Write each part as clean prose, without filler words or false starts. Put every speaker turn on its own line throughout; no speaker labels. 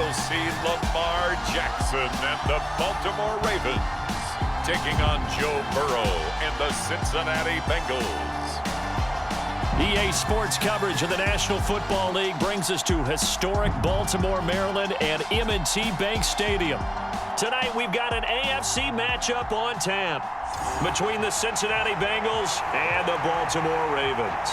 you'll see Lamar Jackson and the Baltimore Ravens taking on Joe Burrow and the Cincinnati Bengals.
EA Sports coverage of the National Football League brings us to historic Baltimore, Maryland and M&T Bank Stadium. Tonight we've got an AFC matchup on tap between the Cincinnati Bengals and the Baltimore Ravens.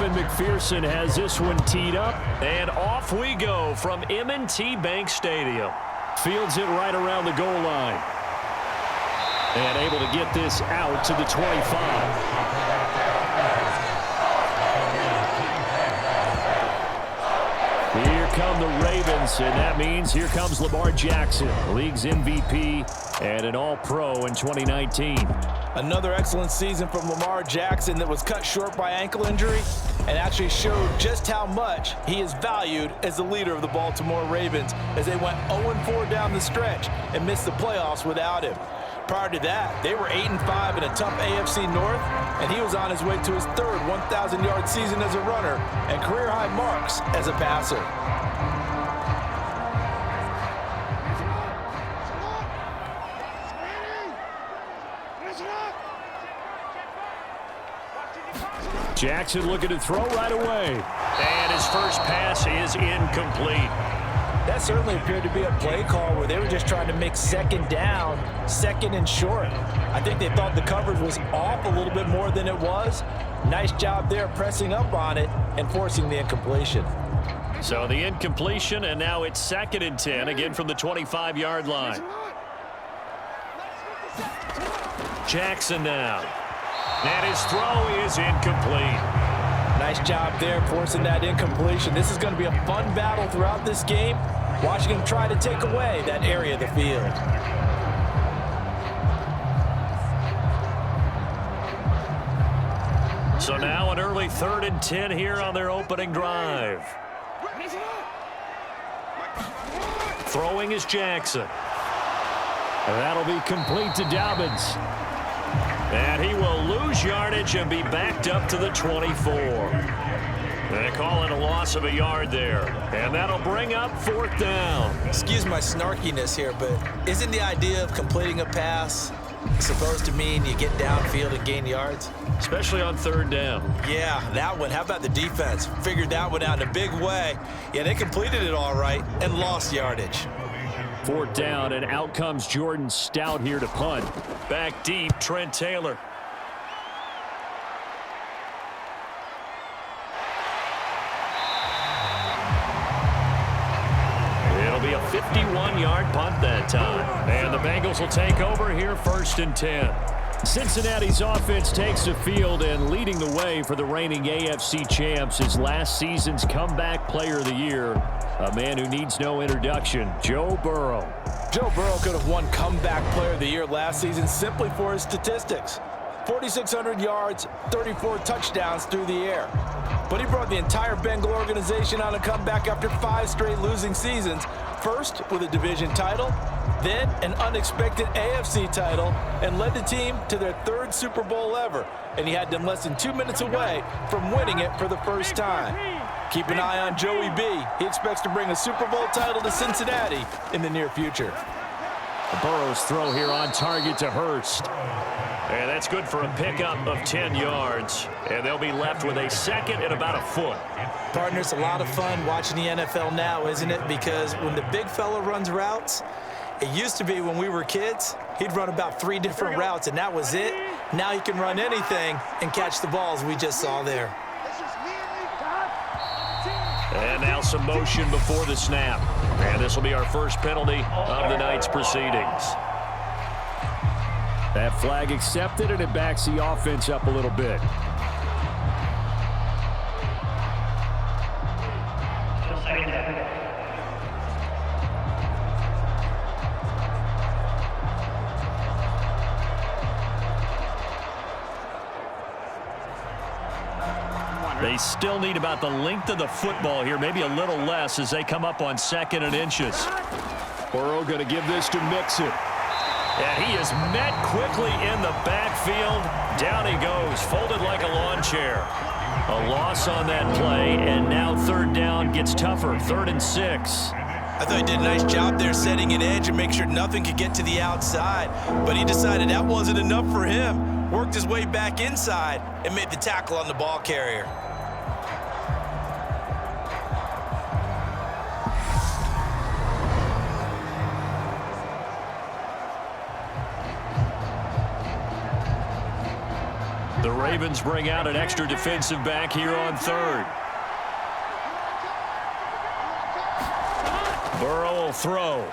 McPherson has this one teed up, and off we go from M&T Bank Stadium. Fields it right around the goal line. And able to get this out to the 25. Here come the Ravens, and that means here comes Lamar Jackson, league's MVP and an All-Pro in 2019.
Another excellent season from Lamar Jackson that was cut short by ankle injury and actually showed just how much he is valued as the leader of the Baltimore Ravens as they went 0-4 down the stretch and missed the playoffs without him. Prior to that, they were 8-5 in a tough AFC North, and he was on his way to his third 1,000-yard season as a runner and career-high marks as a passer.
Jackson looking to throw right away. And his first pass is incomplete.
That certainly appeared to be a play call where they were just trying to make second down, second and short. I think they thought the coverage was off a little bit more than it was. Nice job there pressing up on it and forcing the incompletion.
So the incompletion, and now it's 2nd and 10, again from the 25-yard line. Jackson now. And his throw is incomplete.
Nice job there forcing that incompletion. This is going to be a fun battle throughout this game. Watching him try to take away that area of the field.
So now an early 3rd and 10 here on their opening drive. Throwing is Jackson. And that'll be complete to Dobbins. And he will lose yardage and be backed up to the 24. They call it a loss of a yard there. And that'll bring up 4th down.
Excuse my snarkiness here, but isn't the idea of completing a pass supposed to mean you get downfield and gain yards?
Especially on 3rd down.
Yeah, that one. How about the defense? Figured that one out in a big way. Yeah, they completed it all right and lost yardage.
4th down, and out comes Jordan Stout here to punt. Back deep, Trent Taylor. It'll be a 51-yard punt that time. And the Bengals will take over here 1st and 10. Cincinnati's offense takes the field, and leading the way for the reigning AFC champs is last season's comeback player of the year, a man who needs no introduction, Joe Burrow.
Joe Burrow could have won comeback player of the year last season simply for his statistics. 4,600 yards, 34 touchdowns through the air. But he brought the entire Bengal organization on a comeback after 5 straight losing seasons. First with a division title, then an unexpected AFC title, and led the team to their 3rd Super Bowl ever. And he had them less than 2 minutes away from winning it for the first time. Keep an eye on Joey B. He expects to bring a Super Bowl title to Cincinnati in the near future.
Burrow's throw here on target to Hurst. And that's good for a pickup of 10 yards. And they'll be left with a 2nd and about a foot.
Partner, it's a lot of fun watching the NFL now, isn't it? Because when the big fella runs routes, it used to be when we were kids, he'd run about 3 different routes, and that was it. Now he can run anything and catch the balls we just saw there.
And now some motion before the snap. And this will be our first penalty of the night's proceedings. That flag accepted, and it backs the offense up a little bit. They still need about the length of the football here, maybe a little less as they come up on 2nd and inches. Burrow going to give this to Mixon. And he is met quickly in the backfield. Down he goes, folded like a lawn chair. A loss on that play, and now 3rd down gets tougher, 3rd and 6.
I thought he did a nice job there setting an edge and make sure nothing could get to the outside. But he decided that wasn't enough for him. Worked his way back inside and made the tackle on the ball carrier.
The Ravens bring out an extra defensive back here on 3rd. Burrow will throw.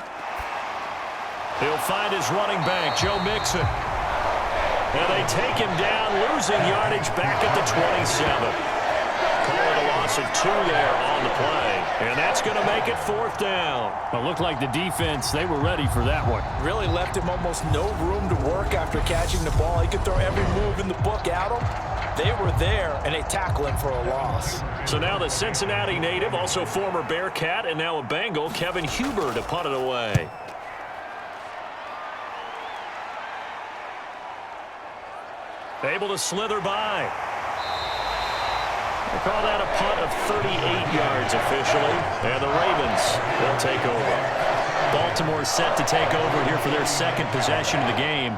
He'll find his running back, Joe Mixon. And they take him down, losing yardage back at the 27. Call it a loss of 2 there on the play. And that's going to make it 4th down. It looked like the defense, they were ready for that one.
Really left him almost no room to work after catching the ball. He could throw every move in the book at him. They were there, and they tackle him for a loss.
So now the Cincinnati native, also former Bearcat, and now a Bengal, Kevin Huber, to punt it away. Able to slither by. They call that a punt of 38 yards officially, and the Ravens will take over. Baltimore set to take over here for their 2nd possession of the game.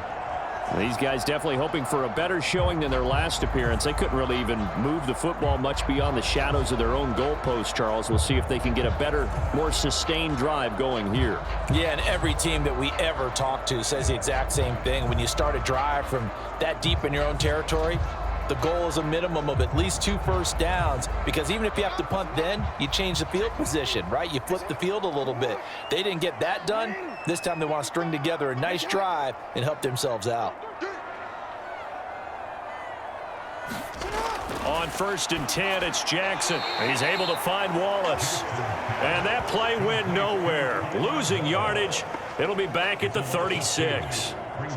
These guys definitely hoping for a better showing than their last appearance. They couldn't really even move the football much beyond the shadows of their own goalpost, Charles. We'll see if they can get a better, more sustained drive going here.
Yeah, and every team that we ever talk to says the exact same thing. When you start a drive from that deep in your own territory, the goal is a minimum of at least 2 first downs, because even if you have to punt then, you change the field position, right? You flip the field a little bit. They didn't get that done. This time they want to string together a nice drive and help themselves out.
On 1st and 10, it's Jackson. He's able to find Wallace. And that play went nowhere. Losing yardage. It'll be back at the 36.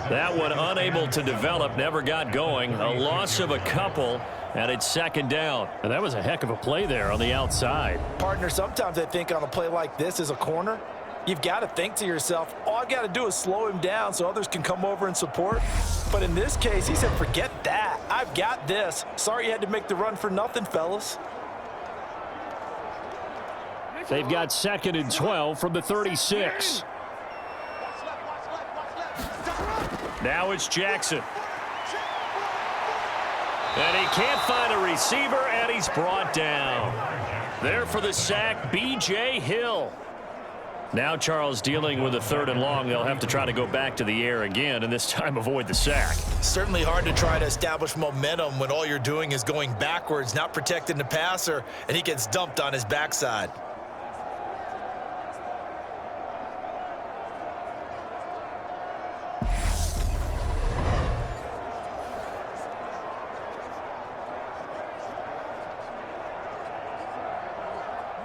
That one unable to develop, never got going. A loss of a couple, and it's 2nd down. And that was a heck of a play there on the outside.
Partner, sometimes I think on a play like this as a corner, you've got to think to yourself, all I've got to do is slow him down so others can come over and support. But in this case, he said, forget that. I've got this. Sorry you had to make the run for nothing, fellas.
They've got 2nd and 12 from the 36. Now it's Jackson. And he can't find a receiver, and he's brought down. There for the sack, B.J. Hill. Now Charles dealing with a 3rd and long. They'll have to try to go back to the air again, and this time avoid the sack.
Certainly hard to try to establish momentum when all you're doing is going backwards, not protecting the passer, and he gets dumped on his backside.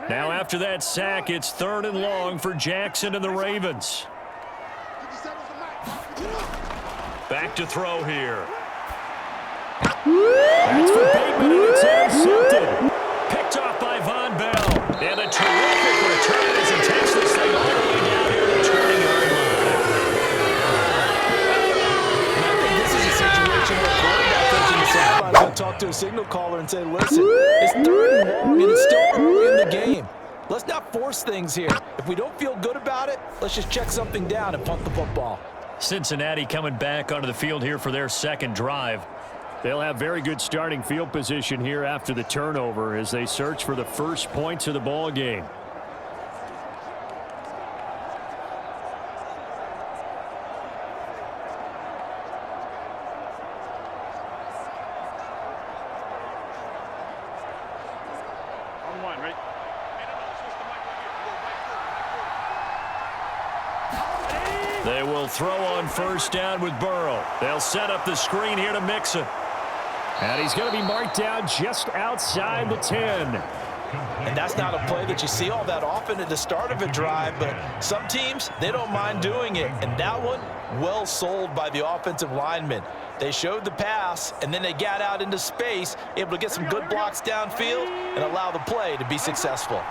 Now after that sack, it's 3rd and long for Jackson and the Ravens. Back to throw here. That's for Bateman, and it's intercepted. Picked off by Von Bell. And a terrific return as he takes this thing all the way down here to the 20-yard line.
I think this is a situation where quarterback coach in the sideline is going to talk to a signal caller and say, listen, it's 3rd and long, and it's still early in the game. Let's not force things here. If we don't feel good about it, let's just check something down and punt the football.
Cincinnati coming back onto the field here for their 2nd drive. They'll have very good starting field position here after the turnover as they search for the first points of the ball game. They will throw on first down with Burrow. They'll set up the screen here to Mixon. And he's going to be marked down just outside the 10.
And that's not a play that you see all that often at the start of a drive, but some teams, they don't mind doing it. And that one, well sold by the offensive lineman. They showed the pass, and then they got out into space, able to get some good blocks downfield and allow the play to be successful.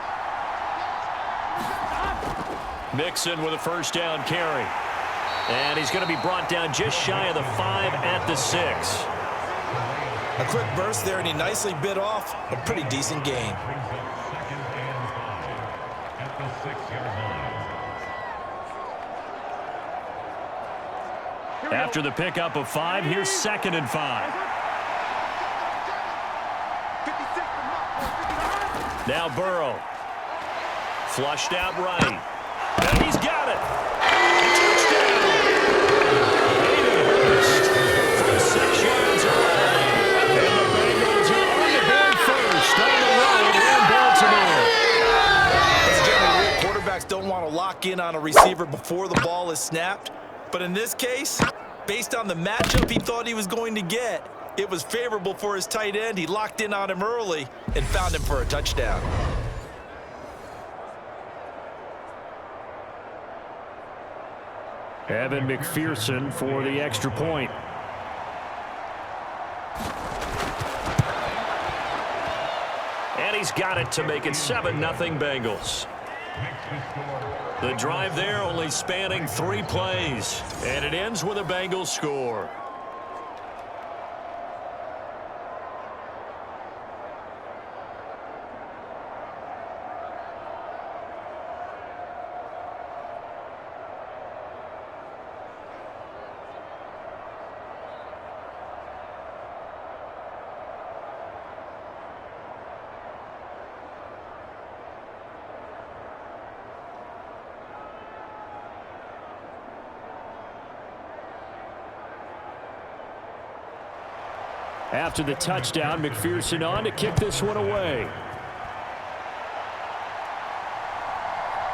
Mixon with a first down carry. And he's going to be brought down just shy of the 5 at the 6.
A quick burst there, and he nicely bit off a pretty decent gain.
After the pickup of 5, here's 2nd and 5. Now Burrow. Flushed out right. And he's got it. Touchdown. Hayden Hurst from 6 yards away. And the Bengals are on the board first on the road in Baltimore.
As a general rule, quarterbacks don't want to lock in on a receiver before the ball is snapped. But in this case, based on the matchup he thought he was going to get, it was favorable for his tight end. He locked in on him early and found him for a touchdown.
Evan McPherson for the extra point. And he's got it to make it 7-0 Bengals. The drive there only spanning 3 plays. And it ends with a Bengals score. After the touchdown, McPherson on to kick this one away.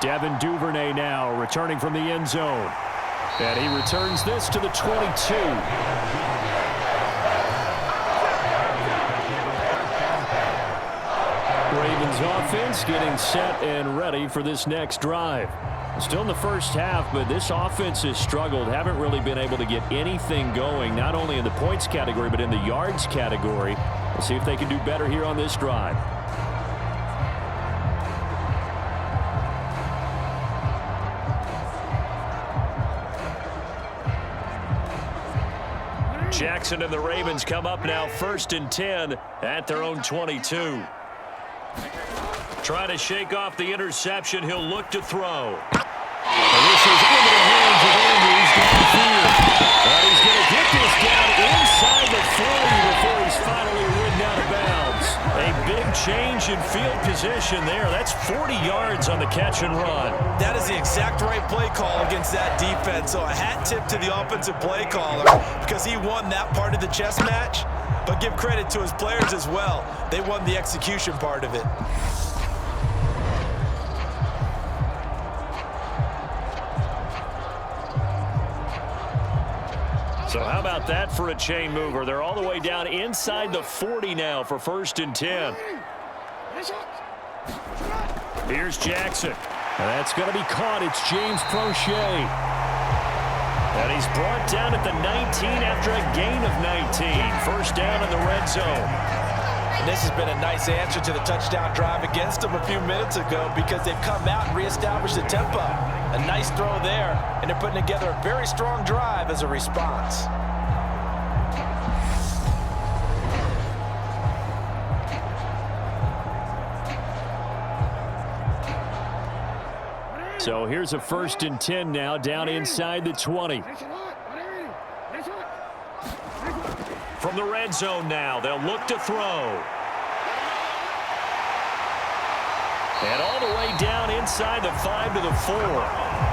Devin Duvernay now returning from the end zone. And he returns this to the 22. Ravens offense getting set and ready for this next drive. Still in the first half, but this offense has struggled. Haven't really been able to get anything going, not only in the points category, but in the yards category. We'll see if they can do better here on this drive. Jackson and the Ravens come up now 1st and 10 at their own 22. Trying to shake off the interception. He'll look to throw. And this is into the hands of Andrews downfield. And he's going to get this down inside the 40 before he's finally ridden out of bounds. A big change in field position there. That's 40 yards on the catch and run.
That is the exact right play call against that defense. So a hat tip to the offensive play caller because he won that part of the chess match. But give credit to his players as well. They won the execution part of it.
So how about that for a chain mover? They're all the way down inside the 40 now for 1st and 10. Here's Jackson. And that's going to be caught. It's James Prochet. And he's brought down at the 19 after a gain of 19. First down in the red zone.
And this has been a nice answer to the touchdown drive against them a few minutes ago because they've come out and reestablished the tempo. A nice throw there, and they're putting together a very strong drive as a response.
So here's a 1st and 10 now down inside the 20. From the red zone now, they'll look to throw. And all the way down inside the 5 to the 4.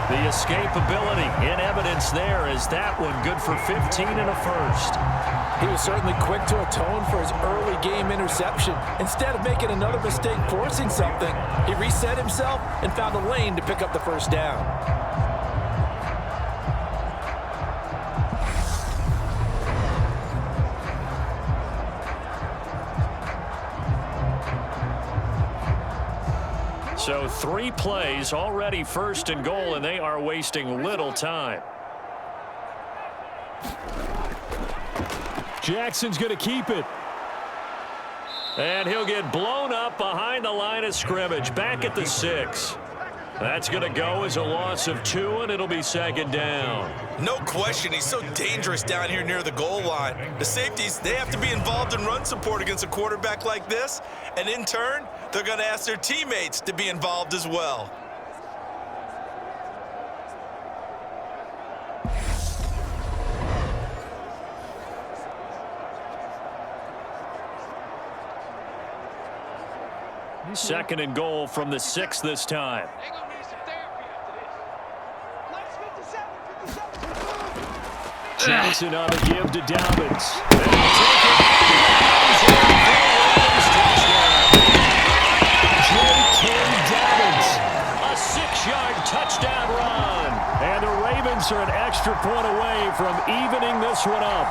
The escapability in evidence there as that one good for 15 and a first.
He was certainly quick to atone for his early game interception. Instead of making another mistake forcing something, he reset himself and found a lane to pick up the first down.
So 3 plays already 1st and goal, and they are wasting little time. Jackson's going to keep it. And he'll get blown up behind the line of scrimmage, back at the 6. That's going to go as a loss of 2, and it'll be 2nd down.
No question, he's so dangerous down here near the goal line. The safeties, they have to be involved in run support against a quarterback like this, and in turn, they're going to ask their teammates to be involved as well.
Second and goal from the 6 this time. Jackson on the give to Dobbins. J.K. Dobbins, a 6-yard touchdown run. And the Ravens are an extra point away from evening this one up.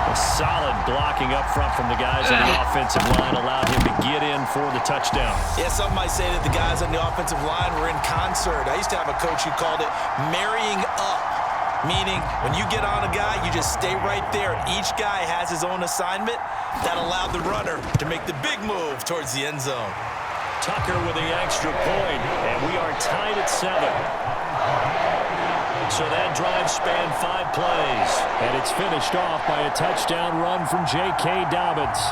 A solid blocking up front from the guys on the offensive line allowed him to get in for the touchdown.
Yeah, some might say that the guys on the offensive line were in concert. I used to have a coach who called it marrying up, meaning when you get on a guy, you just stay right there, and each guy has his own assignment. That allowed the runner to make the big move towards the end zone.
Tucker with the extra point, and we are tied at 7. So that drive spanned 5 plays, and it's finished off by a touchdown run from J.K. Dobbins.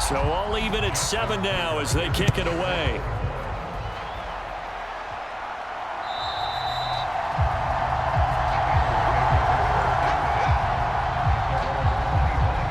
So all even at 7 now as they kick it away.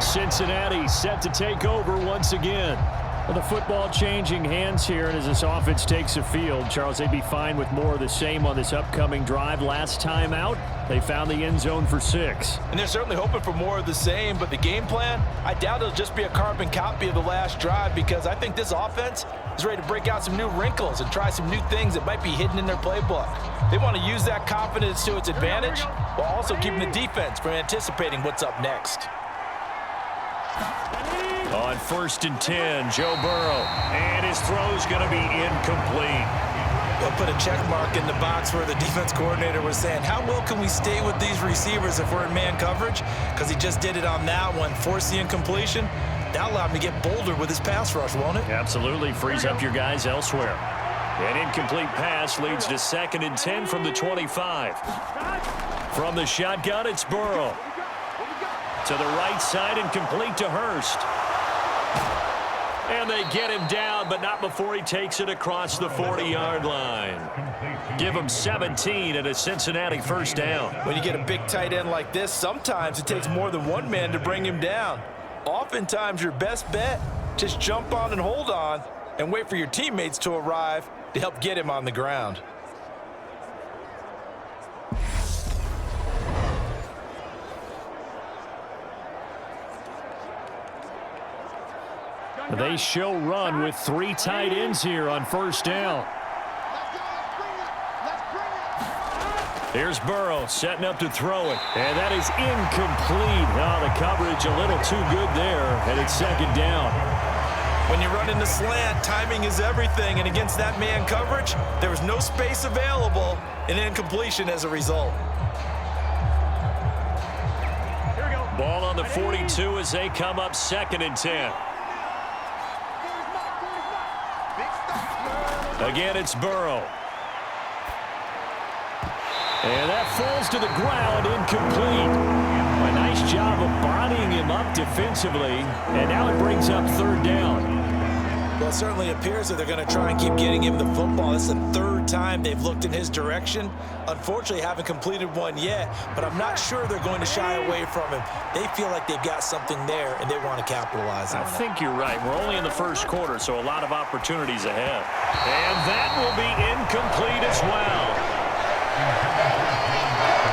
Cincinnati set to take over once again. Well, the football changing hands here, and as this offense takes the field, Charles, they'd be fine with more of the same on this upcoming drive. Last time out, they found the end zone for 6.
And they're certainly hoping for more of the same, but the game plan, I doubt it'll just be a carbon copy of the last drive, because I think this offense is ready to break out some new wrinkles and try some new things that might be hidden in their playbook. They want to use that confidence to its advantage while also keeping the defense from anticipating what's up next.
On 1st and 10, Joe Burrow, and his throw's going to be incomplete.
They'll put a check mark in the box where the defense coordinator was saying, how well can we stay with these receivers if we're in man coverage? Because he just did it on that one, forced the incompletion. That'll allow him to get bolder with his pass rush, won't it?
Absolutely, frees up your guys elsewhere. An incomplete pass leads to 2nd and 10 from the 25. From the shotgun, it's Burrow. To the right side and complete to Hurst. And they get him down, but not before he takes it across the 40-yard line. Give him 17 and a Cincinnati 1st down.
When you get a big tight end like this, sometimes it takes more than one man to bring him down. Oftentimes, your best bet, just jump on and hold on and wait for your teammates to arrive to help get him on the ground.
They show run with 3 tight ends here on 1st down. Here's Burrow setting up to throw it, and that is incomplete. Oh, the coverage a little too good there, and it's 2nd down.
When you run in the slant, timing is everything, and against that man coverage, there was no space available, and incompletion as a result.
Ball on the 42 as they come up 2nd and 10. Again, it's Burrow. And that falls to the ground, incomplete. A nice job of bodying him up defensively, and now it brings up 3rd down.
Well, it certainly appears that they're going to try and keep getting him the football. This is the third time they've looked in his direction. Unfortunately, haven't completed one yet, but I'm not sure they're going to shy away from him. They feel like they've got something there, and they want to capitalize on it.
I think you're right. We're only in the first quarter, so a lot of opportunities ahead. And that will be incomplete as well.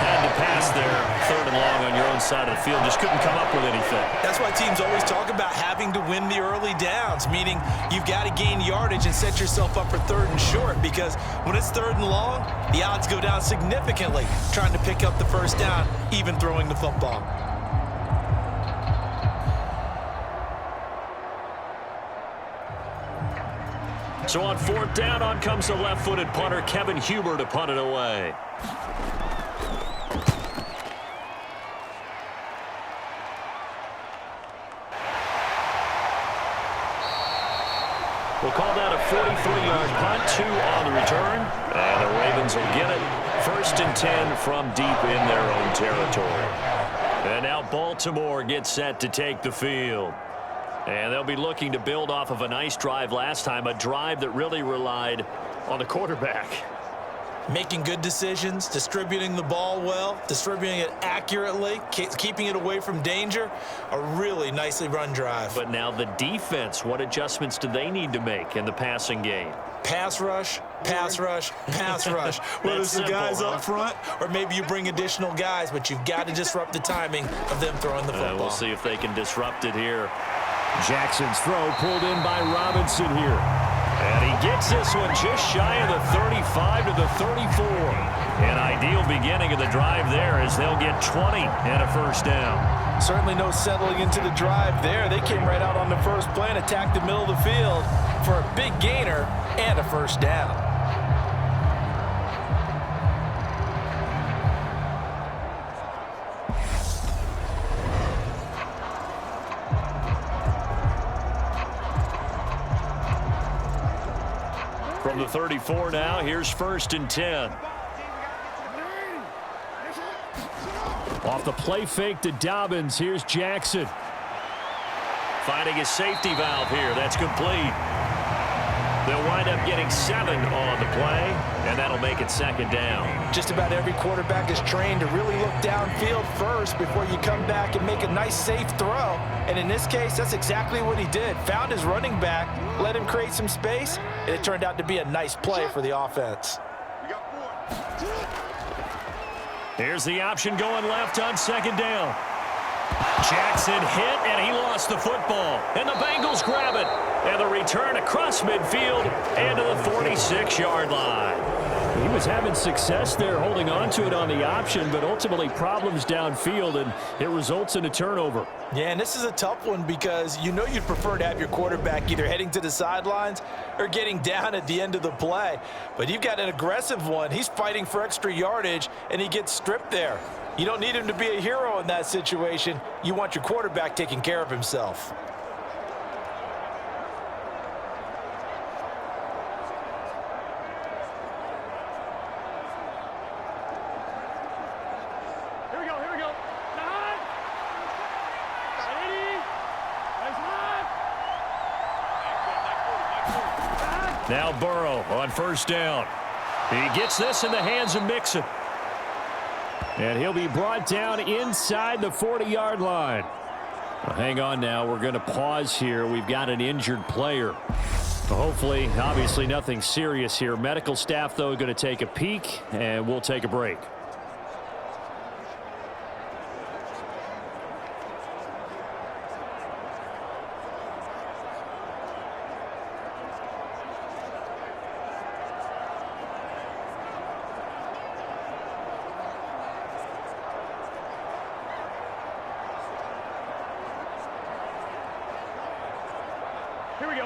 Had to pass there, 3rd and long on your own side of the field. Just couldn't come up with anything.
That's why teams always talk about having to win the early downs, meaning you've got to gain yardage and set yourself up for 3rd and short, because when it's 3rd and long, the odds go down significantly trying to pick up the first down, even throwing the football.
So on 4th down, on comes the left-footed punter, Kevin Huber, to punt it away. We'll call that a 43-yard punt, 2 on the return. And the Ravens will get it. 1st and 10 from deep in their own territory. And now Baltimore gets set to take the field. And they'll be looking to build off of a nice drive last time, a drive that really relied on the quarterback.
Making good decisions, distributing the ball well, distributing it accurately, keeping it away from danger. A really nicely run drive.
But now the defense, what adjustments do they need to make in the passing game?
Pass rush, pass rush, pass rush. Whether it's the guys up front or maybe you bring additional guys, but you've got to disrupt the timing of them throwing the football.
We'll see if they can disrupt it here. Jackson's throw pulled in by Robinson here. And he gets this one just shy of the 35 to the 34. An ideal beginning of the drive there as they'll get 20 and a first down.
Certainly no settling into the drive there. They came right out on the first play and attacked the middle of the field for a big gainer and a first down.
From the 34 now, here's 1st and 10. Off the play fake to Dobbins, here's Jackson. Finding his safety valve here, that's complete. They'll wind up getting 7 on the play, and that'll make it 2nd down.
Just about every quarterback is trained to really look downfield first before you come back and make a nice, safe throw. And in this case, that's exactly what he did. Found his running back, let him create some space, and it turned out to be a nice play for the offense.
Here's the option going left on 2nd down. Jackson hit, and he lost the football. And the Bengals grab it. And the return across midfield and to the 46-yard line. He was having success there holding on to it on the option, but ultimately problems downfield, and it results in a turnover.
Yeah, and this is a tough one because you know you'd prefer to have your quarterback either heading to the sidelines or getting down at the end of the play. But you've got an aggressive one. He's fighting for extra yardage, and he gets stripped there. You don't need him to be a hero in that situation. You want your quarterback taking care of himself.
Now Burrow on 1st down. He gets this in the hands of Mixon. And he'll be brought down inside the 40-yard line. Well, hang on now. We're going to pause here. We've got an injured player. Hopefully, obviously nothing serious here. Medical staff, though, going to take a peek, and we'll take a break.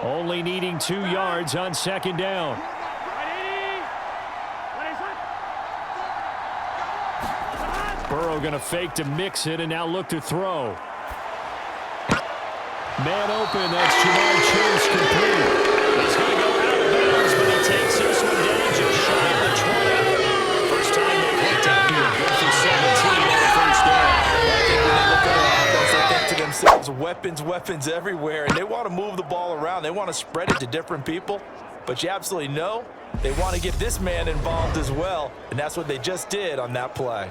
Only needing 2 yards on 2nd down. Burrow going to fake to mix it and now look to throw. Man open, that's Jamar Chase complete. He's going to go out of bounds, but he takes this one down just shy of the 20. First time they've looked at here. Good for 17 on the first down.
I think when they look at our offense, they think to themselves, weapons everywhere, and they want to move the ball around. They want to spread it to different people, but you absolutely know they want to get this man involved as well, and that's what they just did on that play.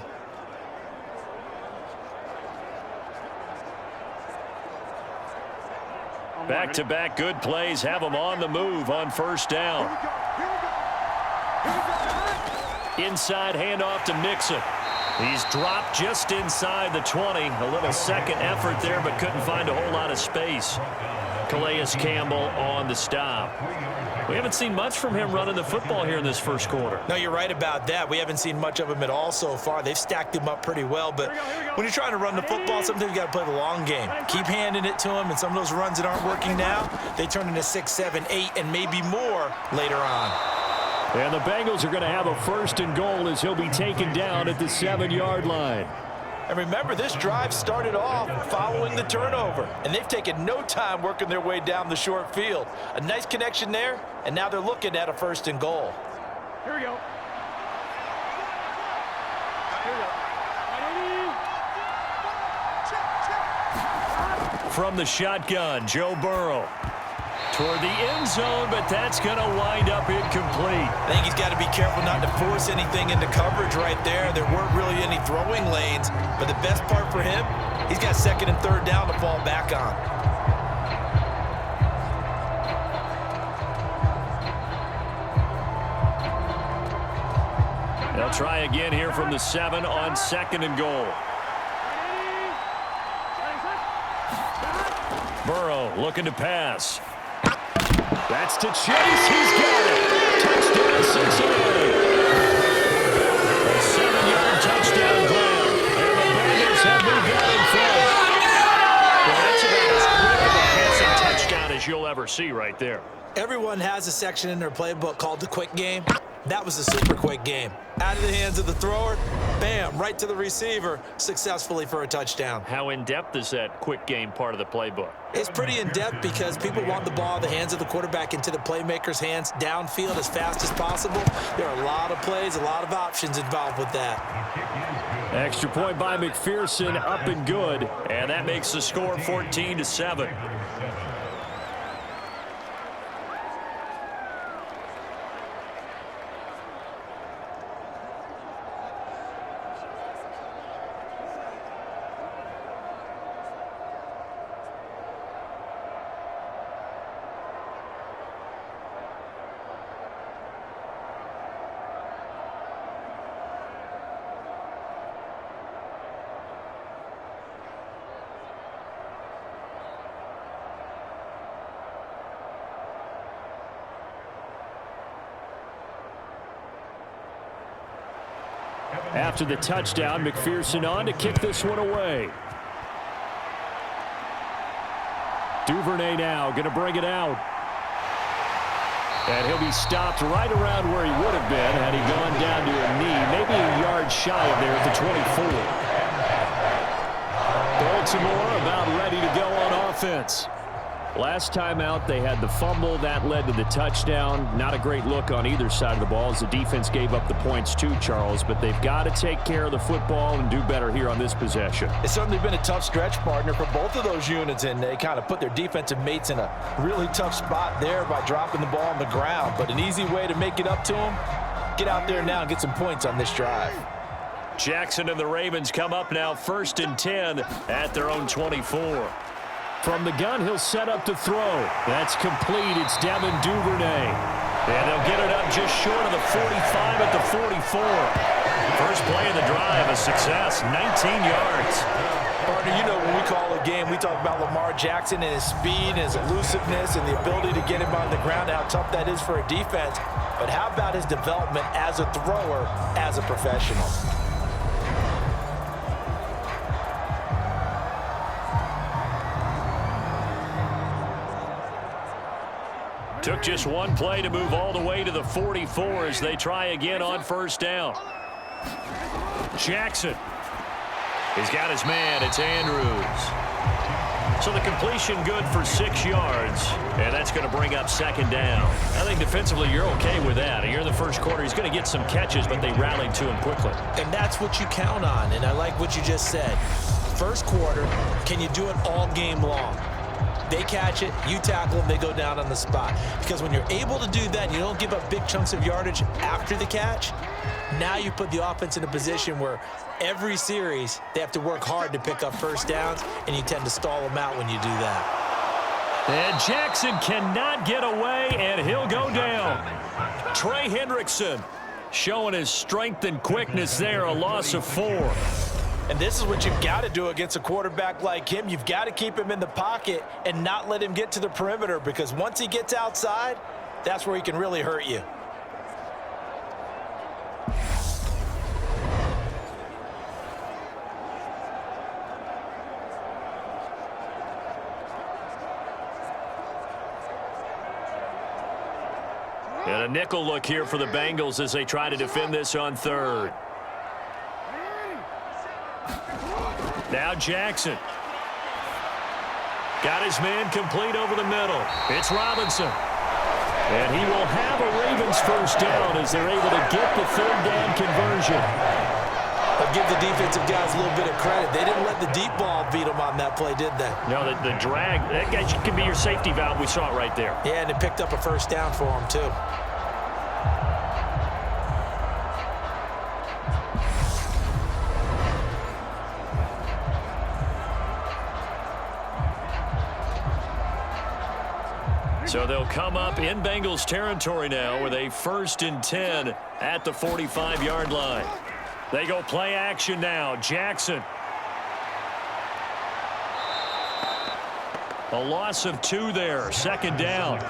Back-to-back good plays have them on the move on first down. Inside handoff to Mixon. He's dropped just inside the 20. A little second effort there, but couldn't find a whole lot of space. Calais Campbell on the stop. We haven't seen much from him running the football here in this first quarter.
No, you're right about that. We haven't seen much of him at all so far. They've stacked him up pretty well, but when you're trying to run the football, sometimes you got to play the long game. Keep handing it to him, and some of those runs that aren't working now, they turn into 6, 7, 8, and maybe more later on.
And the Bengals are going to have a first and goal as he'll be taken down at the 7-yard line.
And remember, this drive started off following the turnover, and they've taken no time working their way down the short field. A nice connection there, and now they're looking at a first and goal.
Here we go.
From the shotgun, Joe Burrow. Toward the end zone, but that's going to wind up incomplete.
I think he's got to be careful not to force anything into coverage right there. There weren't really any throwing lanes, but the best part for him, he's got second and third down to fall back on.
They'll try again here from the 7 on second and goal. Burrow looking to pass. That's to Chase. He's got it. Touchdown, Cincinnati. A 7-yard touchdown grab. And the Bengals have moved out in front. Well, that's about as quick of a passing touchdown as you'll ever see right there.
Everyone has a section in their playbook called the quick game. That was a super quick game. Out of the hands of the thrower, bam, right to the receiver, successfully for a touchdown.
How in-depth is that quick game part of the playbook?
It's pretty in-depth because people want the ball in the hands of the quarterback into the playmaker's hands downfield as fast as possible. There are a lot of plays, a lot of options involved with that.
Extra point by McPherson, up and good, and that makes the score 14-7. After the touchdown, McPherson on to kick this one away. Duvernay now going to bring it out. And he'll be stopped right around where he would have been had he gone down to a knee, maybe a yard shy of there at the 24. Baltimore about ready to go on offense. Last time out, they had the fumble. That led to the touchdown. Not a great look on either side of the ball as the defense gave up the points too, Charles. But they've got to take care of the football and do better here on this possession.
It's certainly been a tough stretch, partner, for both of those units, and they kind of put their defensive mates in a really tough spot there by dropping the ball on the ground. But an easy way to make it up to them, get out there now and get some points on this drive.
Jackson and the Ravens come up now 1st and 10 at their own 24. From the gun, he'll set up to throw. That's complete. It's Devin Duvernay. And they'll get it up just short of the 45 at the 44. First play of the drive, a success, 19 yards.
Partner, you know when we call a game, we talk about Lamar Jackson and his speed and his elusiveness and the ability to get him on the ground, how tough that is for a defense. But how about his development as a thrower, as a professional?
Took just one play to move all the way to the 44 as they try again on first down. Jackson. He's got his man. It's Andrews. So the completion good for 6 yards, and that's going to bring up second down. I think defensively you're okay with that. Here in the first quarter, he's going to get some catches, but they rallied to him quickly.
And that's what you count on, and I like what you just said. First quarter, can you do it all game long? They catch it, you tackle them, they go down on the spot. Because when you're able to do that, you don't give up big chunks of yardage after the catch, now you put the offense in a position where every series they have to work hard to pick up first downs, and you tend to stall them out when you do that.
And Jackson cannot get away, and he'll go down. Trey Hendrickson showing his strength and quickness there, a loss of 4.
And this is what you've got to do against a quarterback like him. You've got to keep him in the pocket and not let him get to the perimeter, because once he gets outside, that's where he can really hurt you.
And a nickel look here for the Bengals as they try to defend this on third. Now Jackson. Got his man complete over the middle. It's Robinson. And he will have a Ravens first down as they're able to get the third down conversion.
I'll give the defensive guys a little bit of credit. They didn't let the deep ball beat them on that play, did they?
No, the drag, that guy could be your safety valve. We saw it right there.
Yeah, and they picked up a first down for him, too.
So they'll come up in Bengals territory now with a 1st and 10 at the 45-yard line. They go play action now. Jackson. A loss of 2 there. Second down.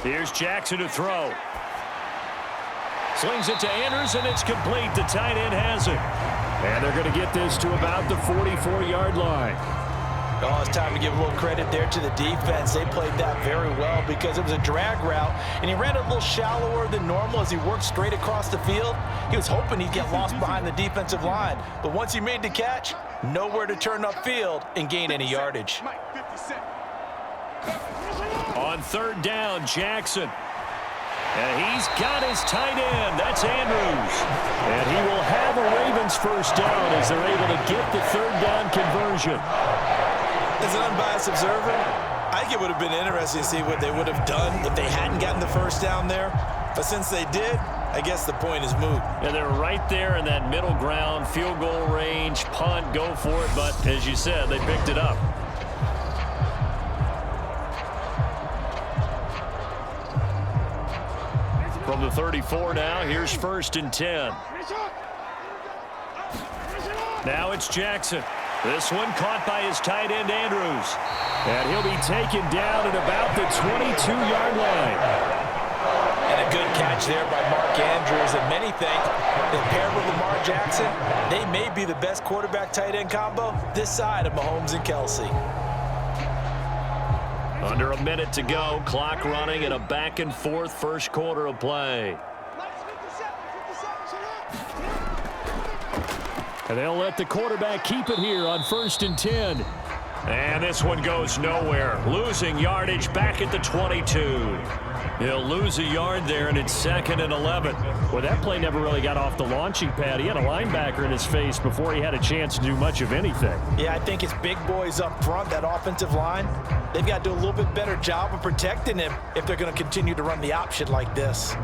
Here's Jackson to throw. Slings it to Andrews, and it's complete. The tight end has it. And they're going to get this to about the 44-yard line.
Oh, it's time to give a little credit there to the defense. They played that very well because it was a drag route, and he ran a little shallower than normal as he worked straight across the field. He was hoping he'd get lost behind the defensive line, but once he made the catch, nowhere to turn upfield and gain any yardage.
On third down, Jackson. And he's got his tight end. That's Andrews. And he will have a Ravens first down as they're able to get the third down conversion.
As an unbiased observer, I think it would have been interesting to see what they would have done if they hadn't gotten the first down there. But since they did, I guess the point is moot.
And they're right there in that middle ground, field goal range, punt, go for it. But as you said, they picked it up. From the 34 now, here's 1st and 10. Now it's Jackson. This one caught by his tight end, Andrews. And he'll be taken down at about the 22-yard line.
And a good catch there by Mark Andrews. And many think that paired with Lamar Jackson, they may be the best quarterback-tight end combo this side of Mahomes and Kelsey.
Under a minute to go, clock running, and a back-and-forth first quarter of play. And they'll let the quarterback keep it here on 1st and 10. And this one goes nowhere. Losing yardage back at the 22. He'll lose a yard there, and it's 2nd and 11. Well, that play never really got off the launching pad. He had a linebacker in his face before he had a chance to do much of anything.
Yeah, I think it's big boys up front, that offensive line. They've got to do a little bit better job of protecting him if they're going to continue to run the option like this.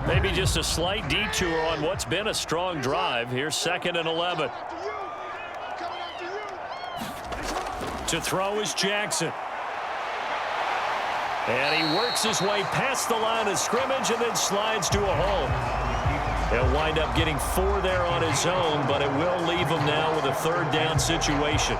Maybe just a slight detour on what's been a strong drive. Here's 2nd and 11. To throw is Jackson. And he works his way past the line of scrimmage and then slides to a hole. He'll wind up getting 4 there on his own, but it will leave him now with a 3rd down situation.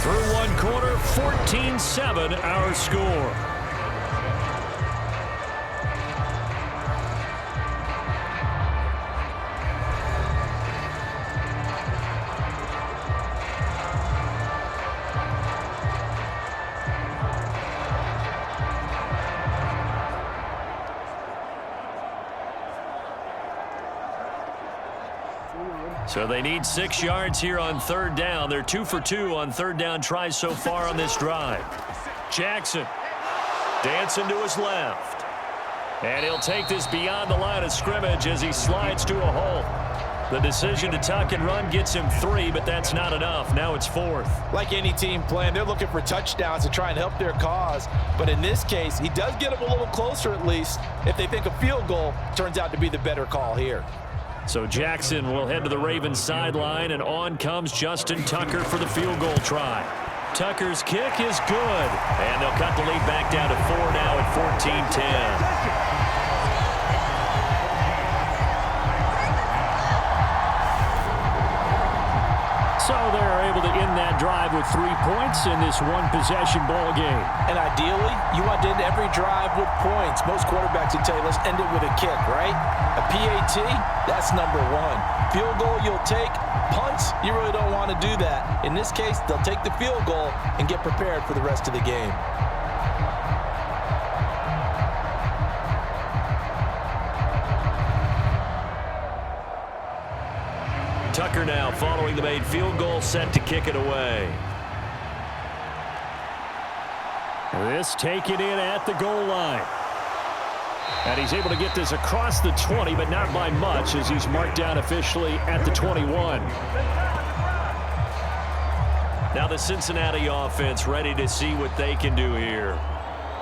Through 1 quarter, 14-7 our score. So they need 6 yards here on 3rd down. They're 2 for 2 on 3rd down tries so far on this drive. Jackson dancing to his left. And he'll take this beyond the line of scrimmage as he slides to a hole. The decision to tuck and run gets him 3, but that's not enough. Now it's 4th.
Like any team playing, they're looking for touchdowns to try and help their cause. But in this case, he does get them a little closer at least. If they think a field goal turns out to be the better call here.
So Jackson will head to the Ravens sideline, and on comes Justin Tucker for the field goal try. Tucker's kick is good, and they'll cut the lead back down to 4 now at 14-10. So they're able to end that drive with 3 points in this one-possession ball game.
And ideally, you want to end every drive with points. Most quarterbacks would tell you, let's end it with a kick, right? A PAT, that's number 1. Field goal, you'll take. Punts, you really don't want to do that. In this case, they'll take the field goal and get prepared for the rest of the game.
Tucker now following the made field goal, set to kick it away. This taken in at the goal line. And he's able to get this across the 20, but not by much as he's marked down officially at the 21. Now the Cincinnati offense ready to see what they can do here.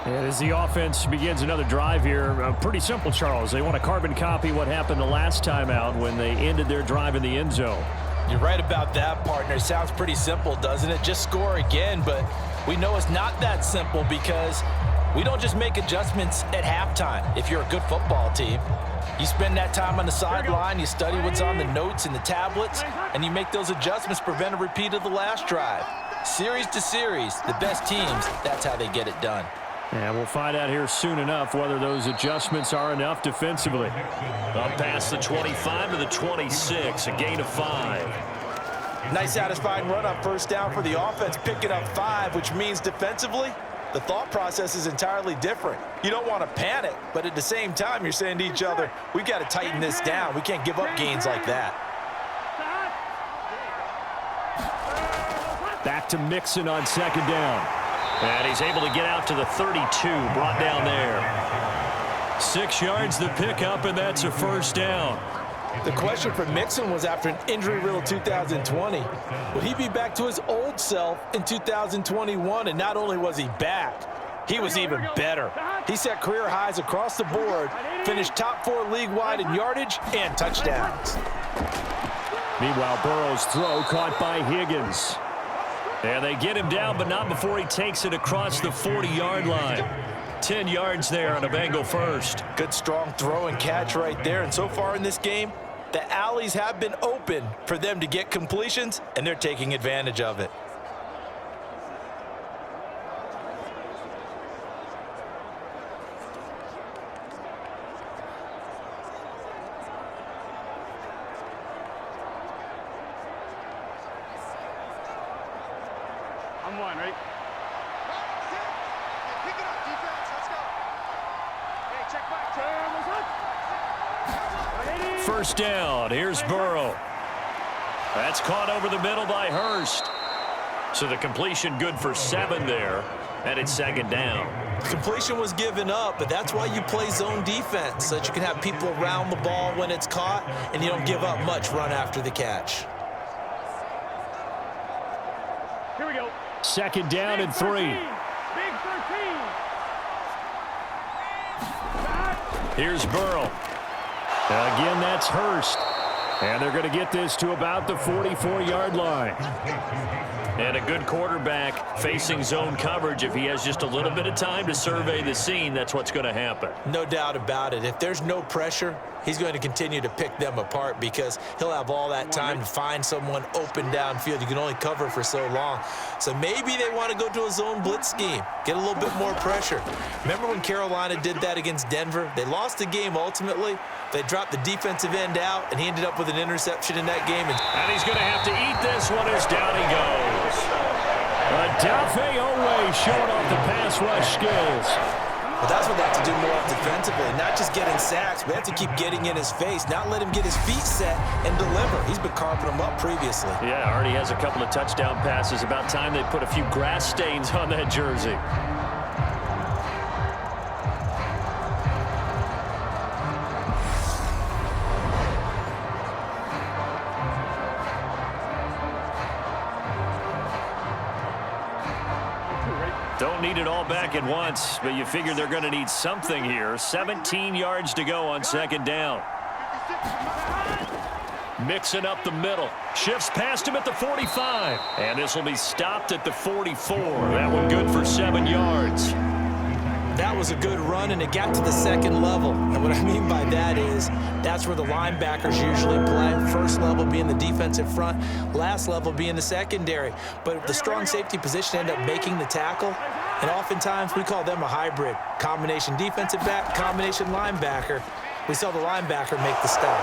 And as the offense begins another drive here, pretty simple, Charles. They want to carbon copy what happened the last time out when they ended their drive in the end zone.
You're right about that, partner. It sounds pretty simple, doesn't it? Just score again, but we know it's not that simple because we don't just make adjustments at halftime. If you're a good football team, you spend that time on the sideline, you study what's on the notes and the tablets, and you make those adjustments, prevent a repeat of the last drive. Series to series, the best teams, that's how they get it done.
And we'll find out here soon enough whether those adjustments are enough defensively. Up past the 25 to the 26, a gain of 5.
Nice satisfying run on 1st down for the offense, picking up 5, which means defensively, the thought process is entirely different. You don't want to panic, but at the same time, you're saying to each other, we've got to tighten this down. We can't give up gains like that.
Back to Mixon on 2nd down. And he's able to get out to the 32, brought down there. 6 yards the pickup, and that's a 1st down.
The question for Mixon was after an injury-riddled 2020, would he be back to his old self in 2021? And not only was he back, he was even better. He set career highs across the board, finished top 4 league-wide in yardage and touchdowns.
Meanwhile, Burrow's throw caught by Higgins. And they get him down, but not before he takes it across the 40-yard line. 10 yards there on a Bengal first.
Good, strong throw and catch right there. And so far in this game, the alleys have been open for them to get completions, and they're taking advantage of it.
I'm one, right? Pick it up, defense. Let's go. Hey, check back. Turn.
1st down. Here's Burrow. That's caught over the middle by Hurst. So the completion good for 7 there. And it's 2nd down.
Completion was given up, but that's why you play zone defense, so that you can have people around the ball when it's caught, and you don't give up much run after the catch.
Second down and 3.
Big 13.
Here's Burrow. Again, that's Hurst. And they're going to get this to about the 44-yard line. And a good quarterback facing zone coverage. If he has just a little bit of time to survey the scene, that's what's going to happen.
No doubt about it. If there's no pressure, he's going to continue to pick them apart because he'll have all that time to find someone open downfield. You can only cover for so long. So maybe they want to go to a zone blitz scheme, get a little bit more pressure. Remember when Carolina did that against Denver? They lost the game ultimately. They dropped the defensive end out, and he ended up with an interception in that game.
And he's going to have to eat this one as down he goes. Odafe Owe showing off the pass rush skills.
But that's what they have to do more defensively, not just getting sacks. We have to keep getting in his face, not let him get his feet set and deliver. He's been carving them up previously.
Yeah, already has a couple of touchdown passes. About time they put a few grass stains on that jersey. Don't need it all back at once, but you figure they're going to need something here. 17 yards to go on second down. Mixing up the middle. Shifts past him at the 45. And this will be stopped at the 44. That one good for 7 yards.
That was a good run, and it got to the second level. And what I mean by that is that's where the linebackers usually play. First level being the defensive front, last level being the secondary. But the strong safety position ended up making the tackle, and oftentimes we call them a hybrid. Combination defensive back, combination linebacker. We saw the linebacker make the stop.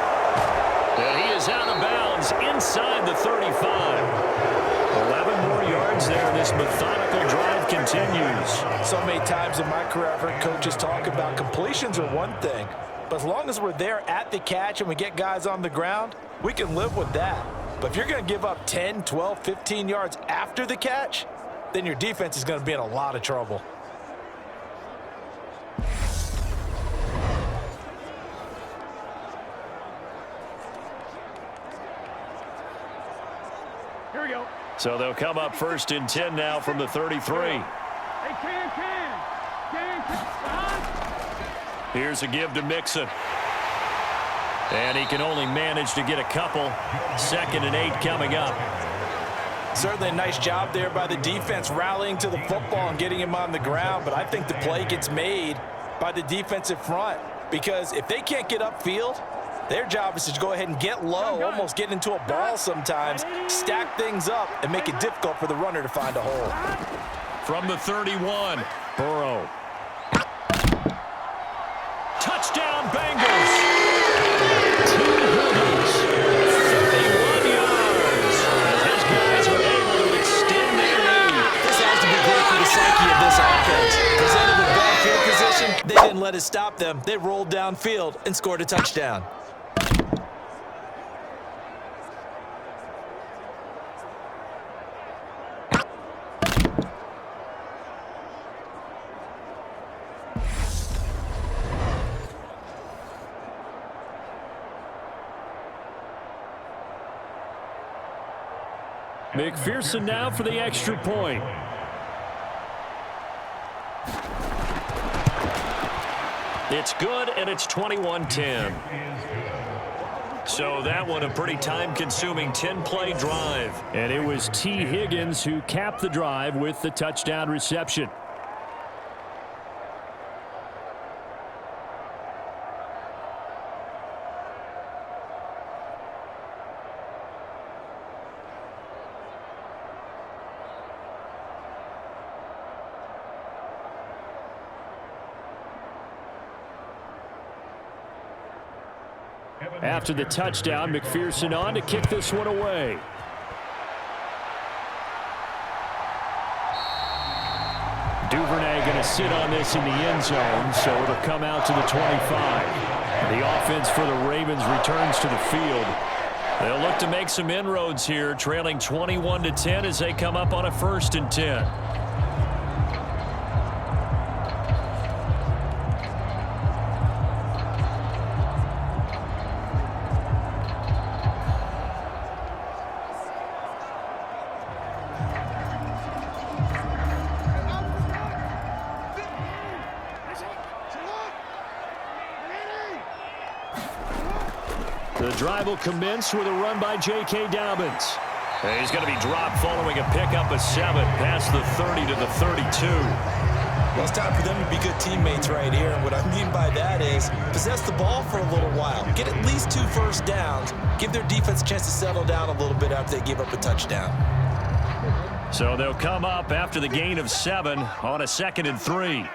And he is out of bounds inside the 35. 11 more yards there. This methodical drive continues.
So many times in my career, I've heard coaches talk about completions are one thing, but as long as we're there at the catch and we get guys on the ground, we can live with that. But if you're going to give up 10, 12, 15 yards after the catch, then your defense is going to be in a lot of trouble.
Here we go.
So they'll come up first and 10 now from the 33.
Hey, Can.
Here's a give to Mixon. And he can only manage to get a couple. 2nd and 8 coming up.
Certainly a nice job there by the defense rallying to the football and getting him on the ground, but I think the play gets made by the defensive front because if they can't get upfield, their job is to go ahead and get low, almost get into a ball sometimes, stack things up, and make it difficult for the runner to find a hole.
From the 31, Burrow. Touchdown, Bengals! 2 Bengals, 31 yards. His guys are able to extend their lead.
This has to be great for the psyche of this offense. Presented with bad field position, they didn't let it stop them. They rolled downfield and scored a touchdown.
McPherson now for the extra point. It's good, and it's 21-10. So that one a pretty time-consuming 10-play drive. And it was T. Higgins who capped the drive with the touchdown reception. After the touchdown, McPherson on to kick this one away. Duvernay going to sit on this in the end zone, so it'll come out to the 25. The offense for the Ravens returns to the field. They'll look to make some inroads here, trailing 21-10 as they come up on a 1st and 10. The drive will commence with a run by J.K. Dobbins. And he's going to be dropped following a pickup of 7 past the 30 to the 32.
Well, it's time for them to be good teammates right here. And what I mean by that is possess the ball for a little while. Get at least 2 first downs. Give their defense a chance to settle down a little bit after they give up a touchdown.
So they'll come up after the gain of 7 on a 2nd and 3.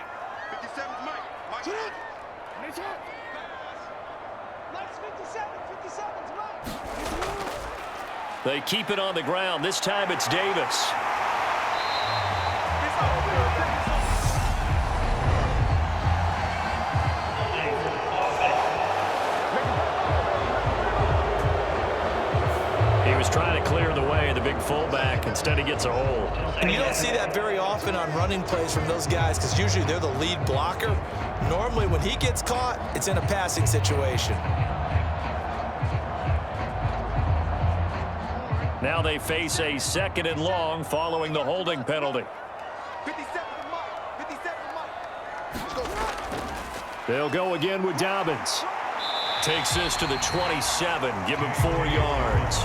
They keep it on the ground. This time it's Davis. He was trying to clear the way, the big fullback. Instead, he gets a hold.
And you don't see that very often on running plays from those guys because usually they're the lead blocker. Normally, when he gets caught, it's in a passing situation.
Now they face a 2nd and long following the holding penalty.
57
They'll go again with Dobbins. Takes this to the 27. Give him 4 yards.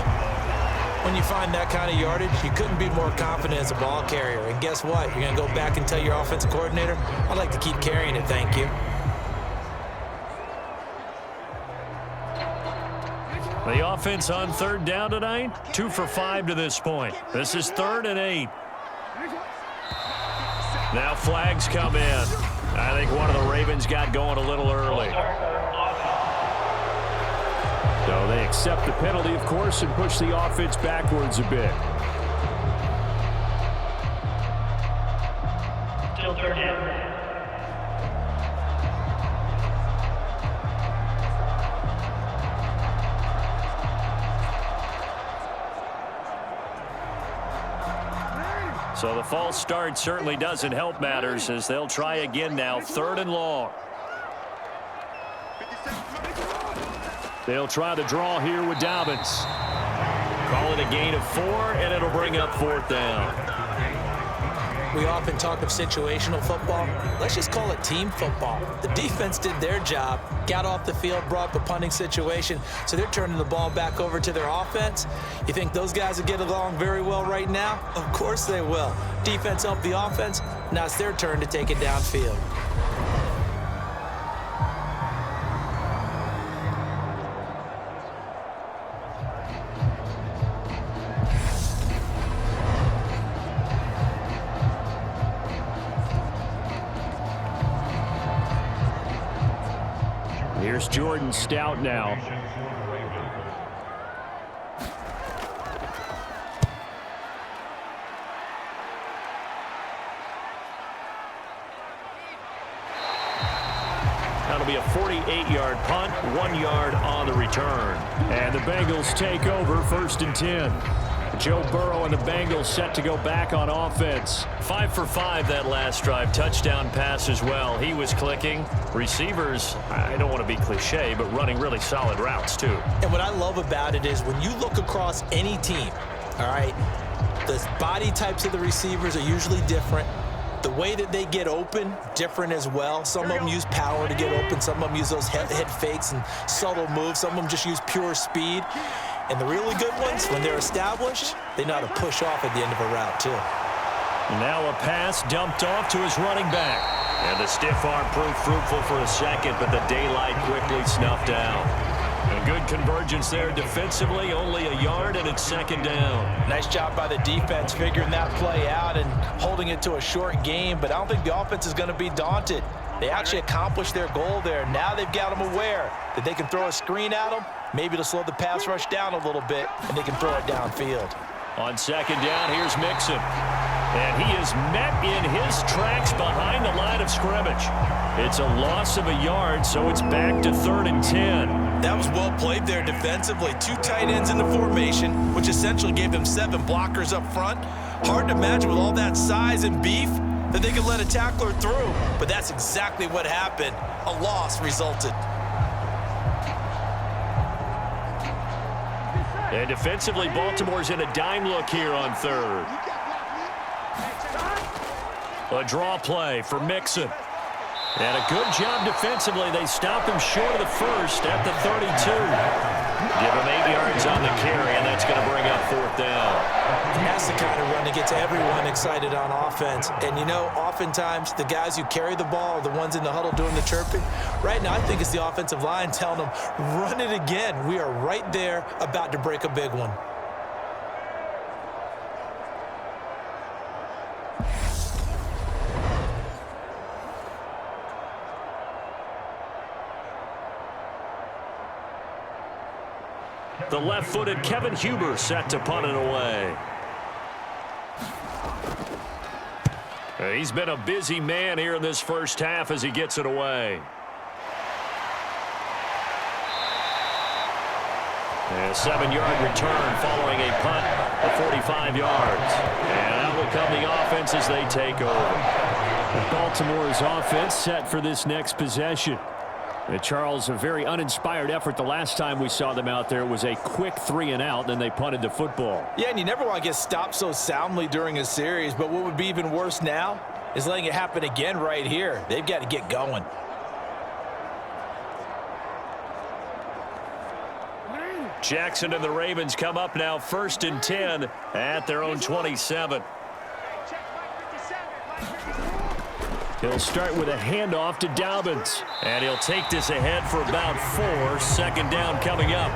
When you find that kind of yardage, you couldn't be more confident as a ball carrier. And guess what? You're going to go back and tell your offensive coordinator, I'd like to keep carrying it, thank you.
The offense on 3rd down tonight, 2 for 5 to this point. This is 3rd and 8. Now flags come in. I think one of the Ravens got going a little early. So they accept the penalty, of course, and push the offense backwards a bit.
Still 3rd down.
So the false start certainly doesn't help matters as they'll try again now, 3rd and long. They'll try the draw here with Dobbins. Call it a gain of 4, and it'll bring up 4th down.
We often talk of situational football. Let's just call it team football. The defense did their job, got off the field, brought up a punting situation, so they're turning the ball back over to their offense. You think those guys will get along very well right now? Of course they will. Defense helped the offense. Now it's their turn to take it downfield.
Here's Jordan Stout now. That'll be a 48-yard punt, 1 yard on the return. And the Bengals take over 1st and 10. Joe Burrow and the Bengals set to go back on offense. 5 for 5 that last drive. Touchdown pass as well. He was clicking. Receivers, I don't want to be cliche, but running really solid routes too.
And what I love about it is when you look across any team, all right, the body types of the receivers are usually different. The way that they get open, different as well. Some of them use power to get open. Some of them use those head fakes and subtle moves. Some of them just use pure speed. And the really good ones, when they're established, they know how to push off at the end of a route, too.
Now a pass dumped off to his running back. And the stiff arm proved fruitful for a second, but the daylight quickly snuffed out. A good convergence there defensively, only a yard, and it's 2nd down.
Nice job by the defense figuring that play out and holding it to a short game, but I don't think the offense is going to be daunted. They actually accomplished their goal there. Now they've got them aware that they can throw a screen at them, maybe to slow the pass rush down a little bit, and they can throw it downfield.
On 2nd down, here's Mixon. And he is met in his tracks behind the line of scrimmage. It's a loss of a yard, so it's back to 3rd and 10.
That was well played there defensively. 2 tight ends in the formation, which essentially gave them 7 blockers up front. Hard to imagine with all that size and beef that they could let a tackler through, but that's exactly what happened. A loss resulted.
And defensively, Baltimore's in a dime look here on 3rd. A draw play for Mixon. And a good job defensively. They stopped him short of the first at the 32. Give him 8 yards on the carry, and that's going to bring up 4th down.
That's the kind of run that gets everyone excited on offense. And, you know, oftentimes the guys who carry the ball are the ones in the huddle doing the chirping. Right now, I think it's the offensive line telling them, run it again. We are right there about to break a big one.
The left-footed Kevin Huber set to punt it away. He's been a busy man here in this first half as he gets it away. A 7-yard return following a punt of 45 yards. And out will come the offense as they take over.
Baltimore's offense set for this next possession. Charles, a very uninspired effort the last time we saw them out there. It was a quick 3-and-out, then they punted the football.
Yeah, and you never want to get stopped so soundly during a series, but what would be even worse now is letting it happen again right here. They've got to get going.
Jackson and the Ravens come up now 1st and 10 at their own 27.
He'll start with a handoff to Dobbins.
And he'll take this ahead for about 4. 2nd down coming up.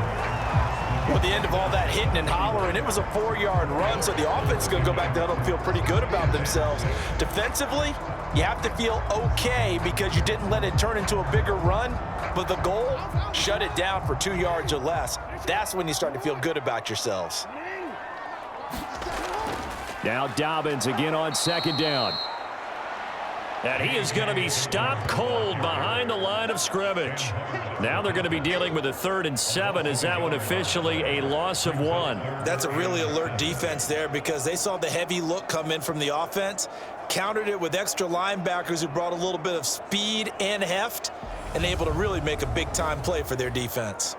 With the end of all that hitting and hollering, it was a 4-yard run, so the offense is going to go back down and feel pretty good about themselves. Defensively, you have to feel okay because you didn't let it turn into a bigger run, but the goal, shut it down for 2 yards or less. That's when you start to feel good about yourselves.
Now Dobbins again on 2nd down.
And he is going to be stopped cold behind the line of scrimmage. Now they're going to be dealing with a 3rd and 7. Is that one officially a loss of 1?
That's a really alert defense there because they saw the heavy look come in from the offense, countered it with extra linebackers who brought a little bit of speed and heft, and able to really make a big-time play for their defense.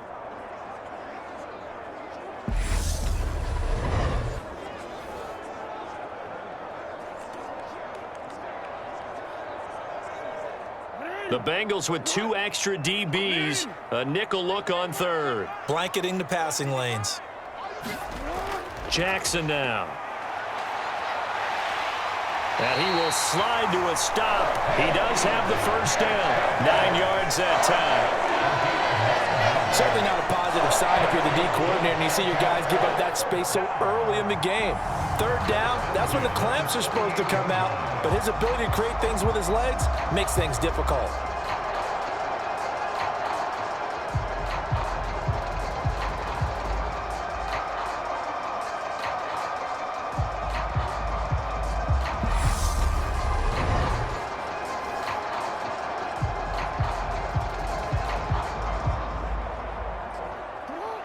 The Bengals with 2 extra DBs, a nickel look on 3rd.
Blanketing the passing lanes.
Jackson now. And he will slide to a stop. He does have the 1st down. 9 yards that time.
Certainly not a positive sign if you're the D coordinator and you see your guys give up that space so early in the game. 3rd down, that's when the clamps are supposed to come out, but his ability to create things with his legs makes things difficult.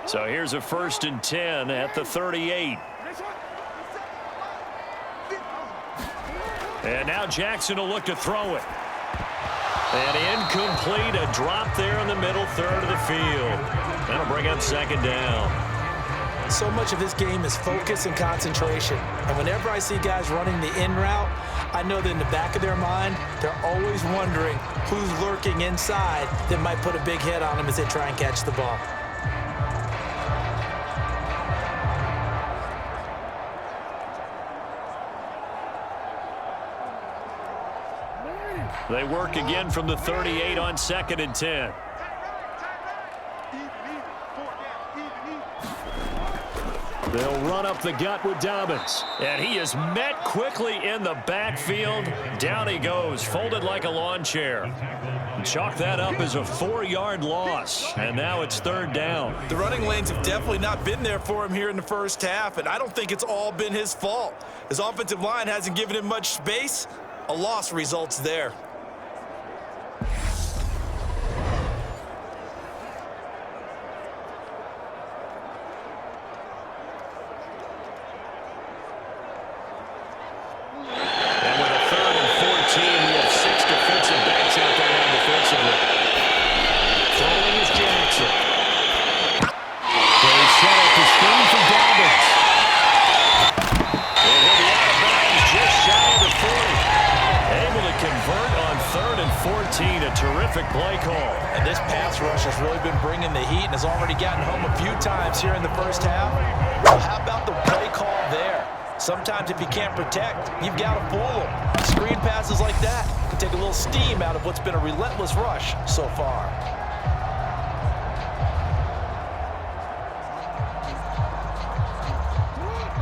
So here's a 1st and 10 at the 38. And now Jackson will look to throw it. And incomplete, a drop there in the middle 3rd of the field. That'll bring up 2nd down.
So much of this game is focus and concentration. And whenever I see guys running the in route, I know that in the back of their mind, they're always wondering who's lurking inside that might put a big hit on them as they try and catch the ball.
They work again from the 38 on 2nd and 10.
They'll run up the gut with Dobbins.
And he is met quickly in the backfield. Down he goes, folded like a lawn chair. Chalk that up as a 4-yard loss. And now it's 3rd down.
The running lanes have definitely not been there for him here in the first half, and I don't think it's all been his fault. His offensive line hasn't given him much space. A loss results there.
Convert perfect play call.
And this pass rush has really been bringing the heat and has already gotten home a few times here in the first half. Well, how about the play call there? Sometimes if you can't protect, you've got to fool them. Screen passes like that can take a little steam out of what's been a relentless rush so far.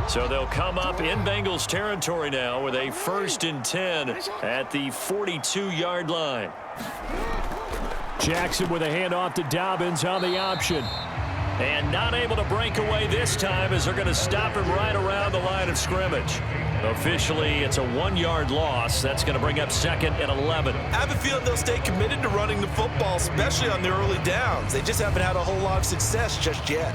So they'll come up in Bengals territory now with a 1st and 10 at the 42-yard line.
Jackson with a handoff to Dobbins on the option.
And not able to break away this time as they're going to stop him right around the line of scrimmage. Officially, it's a 1-yard loss. That's going to bring up 2nd and 11.
I have a feeling they'll stay committed to running the football, especially on their early downs. They just haven't had a whole lot of success just yet.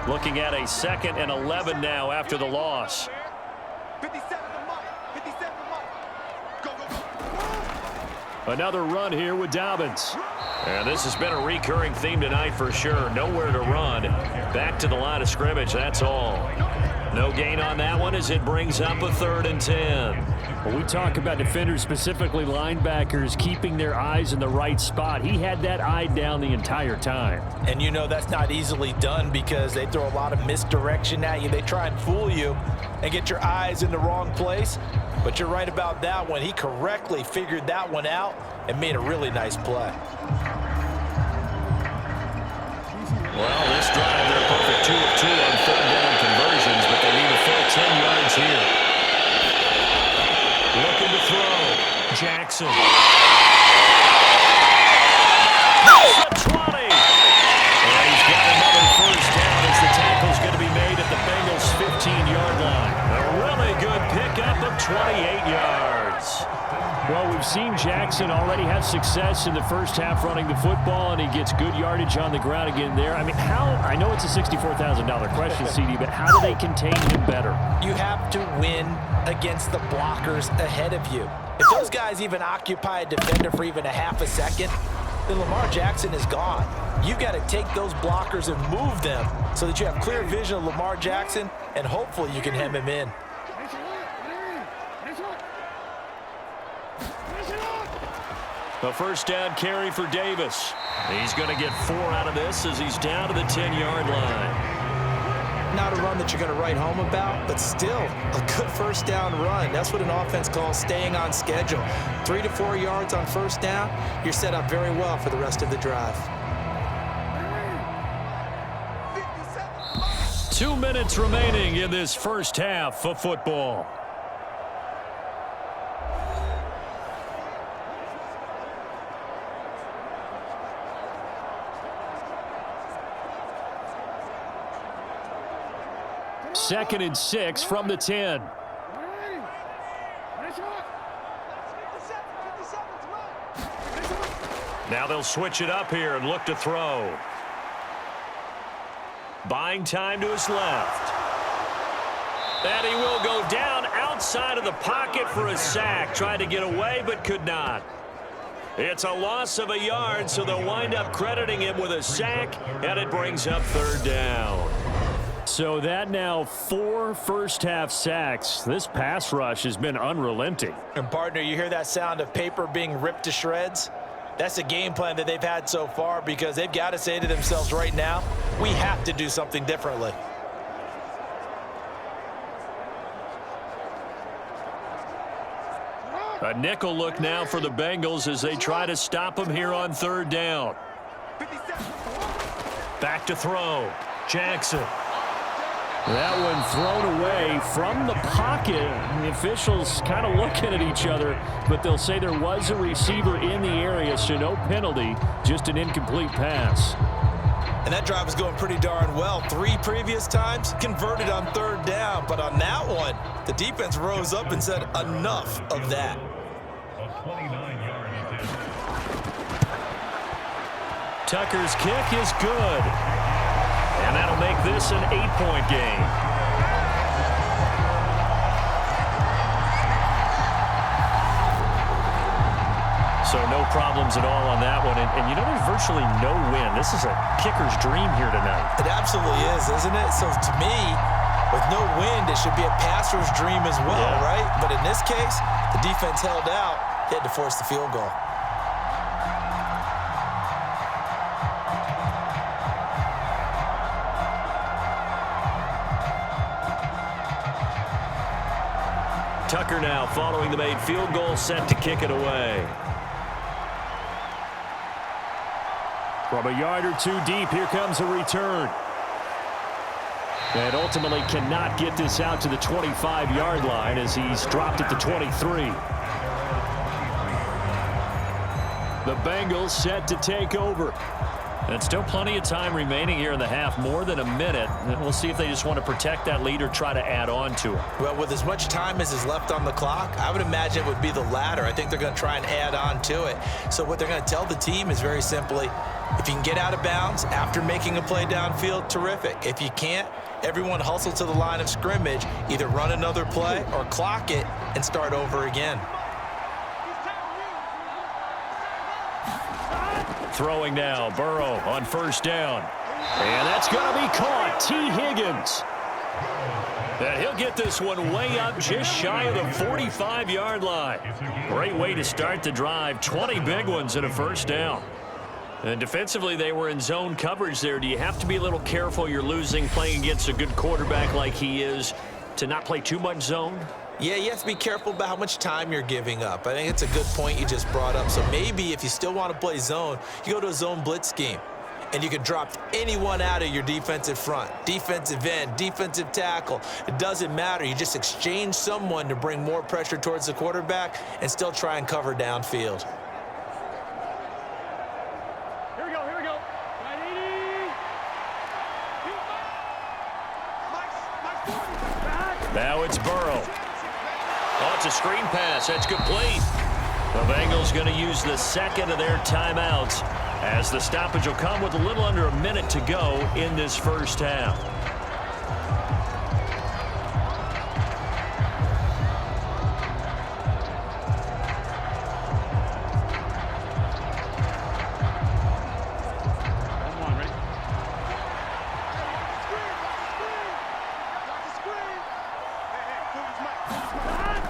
Looking at a 2nd and 11 now after the loss.
57 to Mike. 57 to Mike. Go, go, go.
Another run here with Dobbins.
And this has been a recurring theme tonight for sure. Nowhere to run. Back to the line of scrimmage, that's all. No gain on that one as it brings up a 3rd and 10.
When we talk about defenders, specifically linebackers, keeping their eyes in the right spot, he had that eye down the entire time.
And you know that's not easily done because they throw a lot of misdirection at you. They try and fool you and get your eyes in the wrong place. But you're right about that one. He correctly figured that one out and made a really nice play.
Well, this drive, they're a perfect 2 of 2 on 3rd down conversions, but they need a full 10 yards here. Looking to throw. Jackson. That's the 20. And he's got another 1st down as the tackle's going to be made at the Bengals' 15-yard line. A really good pickup of 28 yards.
Well, we've seen Jackson already have success in the first half running the football, and he gets good yardage on the ground again there. I mean, I know it's a $64,000 question, CD, but how do they contain him better?
You have to win against the blockers ahead of you. If those guys even occupy a defender for even a half a second, then Lamar Jackson is gone. You've got to take those blockers and move them so that you have clear vision of Lamar Jackson, and hopefully you can hem him in.
A 1st down carry for Davis. He's going to get 4 out of this as he's down to the 10-yard line.
Not a run that you're going to write home about, but still a good 1st down run. That's what an offense calls staying on schedule. 3 to 4 yards on 1st down, you're set up very well for the rest of the drive.
2 minutes remaining in this first half of football.
Second and 6 from the 10.
Now they'll switch it up here and look to throw. Buying time to his left. And he will go down outside of the pocket for a sack. Tried to get away but could not. It's a loss of a yard, so they'll wind up crediting him with a sack, and it brings up 3rd down.
So that now 4 first-half sacks. This pass rush has been unrelenting.
And, partner, you hear that sound of paper being ripped to shreds? That's the game plan that they've had so far because they've got to say to themselves right now, we have to do something differently.
A nickel look now for the Bengals as they try to stop him here on 3rd down. Back to throw. Jackson.
That one thrown away from the pocket. The officials kind of looking at each other, but they'll say there was a receiver in the area, so no penalty, just an incomplete pass.
And that drive is going pretty darn well. 3 previous times converted on 3rd down, but on that one, the defense rose up and said enough of that.
Tucker's kick is good. And that'll make this an 8-point game. So no problems at all on that one. And you know, there's virtually no wind. This is a kicker's dream here tonight.
It absolutely is, isn't it? So to me, with no wind, it should be a passer's dream as well, right? But in this case, the defense held out. They had to force the field goal.
Tucker now following the made field goal, set to kick it away.
From a yard or two deep, here comes a return. And ultimately cannot get this out to the 25-yard line as he's dropped at the 23. The Bengals set to take over.
And still plenty of time remaining here in the half, more than a minute. And we'll see if they just want to protect that lead or try to add on to it.
Well, with as much time as is left on the clock, I would imagine it would be the latter. I think they're going to try and add on to it. So what they're going to tell the team is very simply, if you can get out of bounds after making a play downfield, terrific. If you can't, everyone hustle to the line of scrimmage, either run another play or clock it and start over again.
Throwing now, Burrow on first down. And that's going to be caught. T. Higgins. And he'll get this one way up just shy of the 45-yard line. Great way to start the drive. 20 big ones and a first down. And defensively, they were in zone coverage there. Do you have to be a little careful? You're losing, playing against a good quarterback like he is, to not play too much zone?
Yeah, you have to be careful about how much time you're giving up. I think it's a good point you just brought up. So maybe if you still want to play zone, you go to a zone blitz scheme. And you can drop anyone out of your defensive front, defensive end, defensive tackle. It doesn't matter. You just exchange someone to bring more pressure towards the quarterback and still try and cover downfield.
Here we go, here we go. 980.
Now it's Burrow. Oh, it's a screen pass. That's complete. The Bengals going to use the second of their timeouts as the stoppage will come with a little under a minute to go in this first half.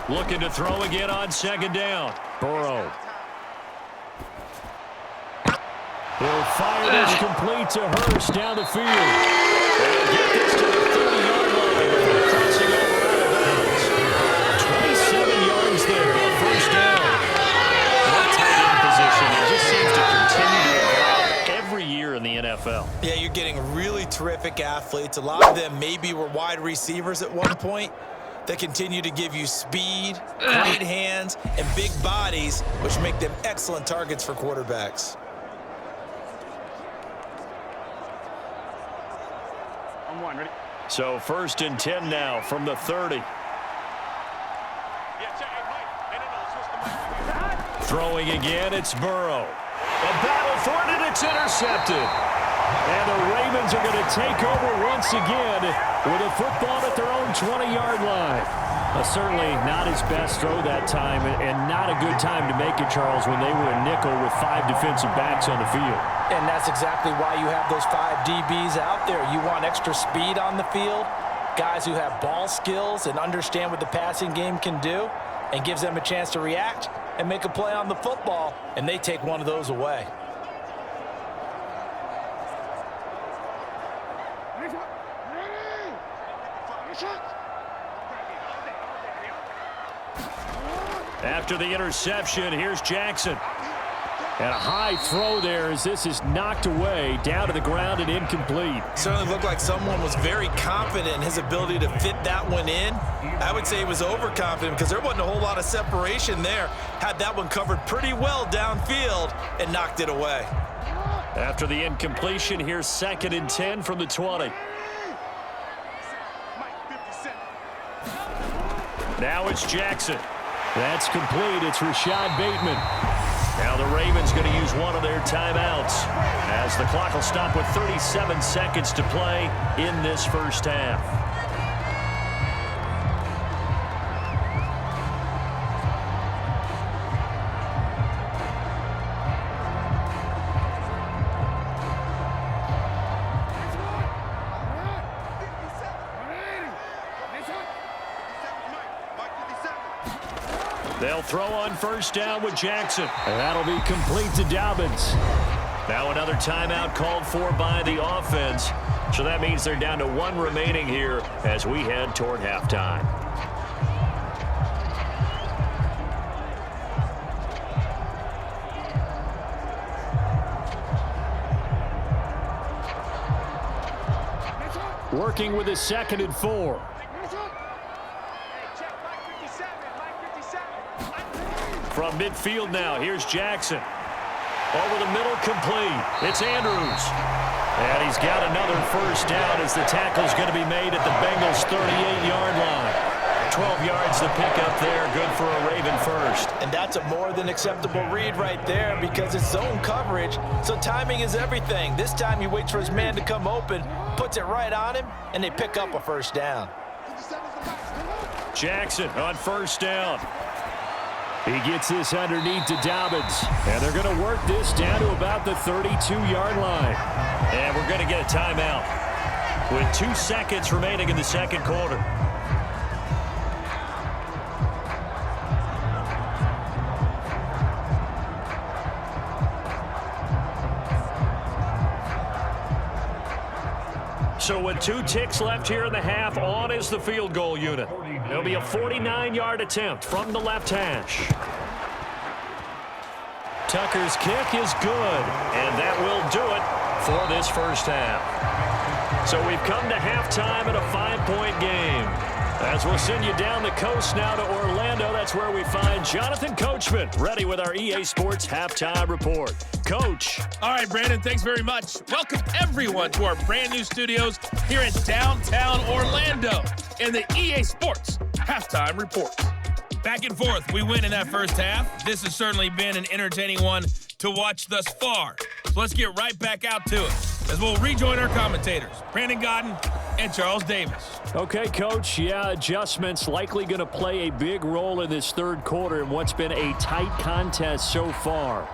Looking to throw again on second down. Burrow.
He'll fire this complete to Hurst down the field. They'll get this to the 30-yard line before crossing over out of bounds. 27 yards there, a first down.
That tight end position, it just seems to continue to evolve every year in the NFL.
Yeah, you're getting really terrific athletes. A lot of them maybe were wide receivers at one point. They continue to give you speed, great hands, and big bodies, which make them excellent targets for quarterbacks.
On one, ready?
So 1st and 10 now from the 30. Throwing again, it's Burrow. A battle for it, and it's intercepted.
And the Ravens are going to take over once again with a football at their own 20-yard line. Certainly not his best throw that time, and not a good time to make it, Charles, when they were a nickel with 5 defensive backs on the field.
And that's exactly why you have those 5 DBs out there. You want extra speed on the field, guys who have ball skills and understand what the passing game can do, and gives them a chance to react and make a play on the football, and they take one of those away.
After the interception, here's Jackson.
And a high throw there as this is knocked away, down to the ground and incomplete.
Certainly looked like someone was very confident in his ability to fit that one in. I would say he was overconfident because there wasn't a whole lot of separation there. Had that one covered pretty well downfield and knocked it away.
After the incompletion, here's 2nd and 10 from the 20. Now it's Jackson.
That's complete. It's Rashad Bateman.
Now the Ravens going to use one of their timeouts as the clock will stop with 37 seconds to play in this first half. They'll throw on first down with Jackson. And that'll be complete to Dobbins. Now another timeout called for by the offense. So that means they're down to 1 remaining here as we head toward halftime. Working with a 2nd and 4. From midfield now, here's Jackson. Over the middle, complete. It's Andrews. And he's got another first down as the tackle's going to be made at the Bengals' 38-yard line. 12 yards to pick up there. Good for a Raven first.
And that's a more than acceptable read right there because it's zone coverage, so timing is everything. This time he waits for his man to come open, puts it right on him, and they pick up a first down.
Jackson on first down. He gets this underneath to Dobbins. And they're going to work this down to about the 32-yard line. And we're going to get a timeout with 2 seconds remaining in the second quarter. So with 2 ticks left here in the half, on is the field goal unit. It'll be a 49-yard attempt from the left hash. Tucker's kick is good, and that will do it for this first half. So we've come to halftime in a 5-point game. As we'll send you down the coast now to Orlando, that's where we find Jonathan Coachman, ready with our EA Sports Halftime Report. Coach.
All right, Brandon, thanks very much. Welcome, everyone, to our brand new studios here in downtown Orlando in the EA Sports Halftime Report. Back and forth, we win in that first half. This has certainly been an entertaining one to watch thus far. So let's get right back out to it as we'll rejoin our commentators, Brandon Godden and Charles Davis.
Okay, Coach. Yeah, adjustments likely going to play a big role in this third quarter in what's been a tight contest so far.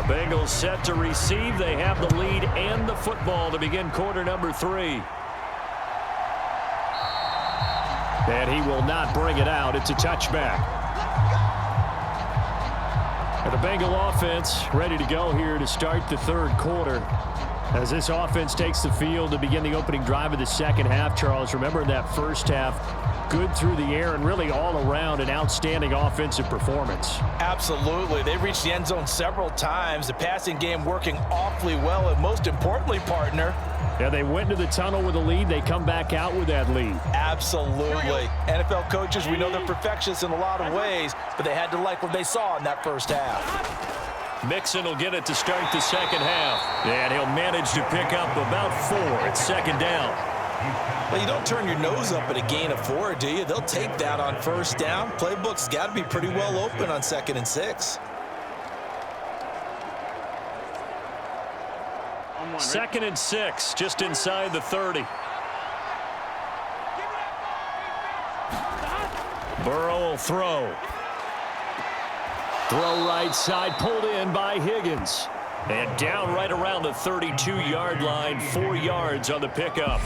Bengals set to receive. They have the lead and the football to begin quarter number 3. And he will not bring it out. It's a touchback. And the Bengal offense ready to go here to start the third quarter. As this offense takes the field to begin the opening drive of the second half, Charles, remember in that first half, good through the air and really all around an outstanding offensive performance.
Absolutely. They reached the end zone several times. The passing game working awfully well, and most importantly, partner.
Yeah, they went to the tunnel with a lead. They come back out with that lead.
Absolutely. NFL coaches, we know they're perfectionists in a lot of ways, but they had to like what they saw in that first half.
Mixon will get it to start the second half. And he'll manage to pick up about 4. It's second down.
Well, you don't turn your nose up at a gain of 4, do you? They'll take that on first down. Playbook's got to be pretty well open on 2nd and 6.
2nd and 6, just inside the 30. Burrow will throw. Throw right side, pulled in by Higgins. And down right around the 32-yard line, 4 yards on the pickup.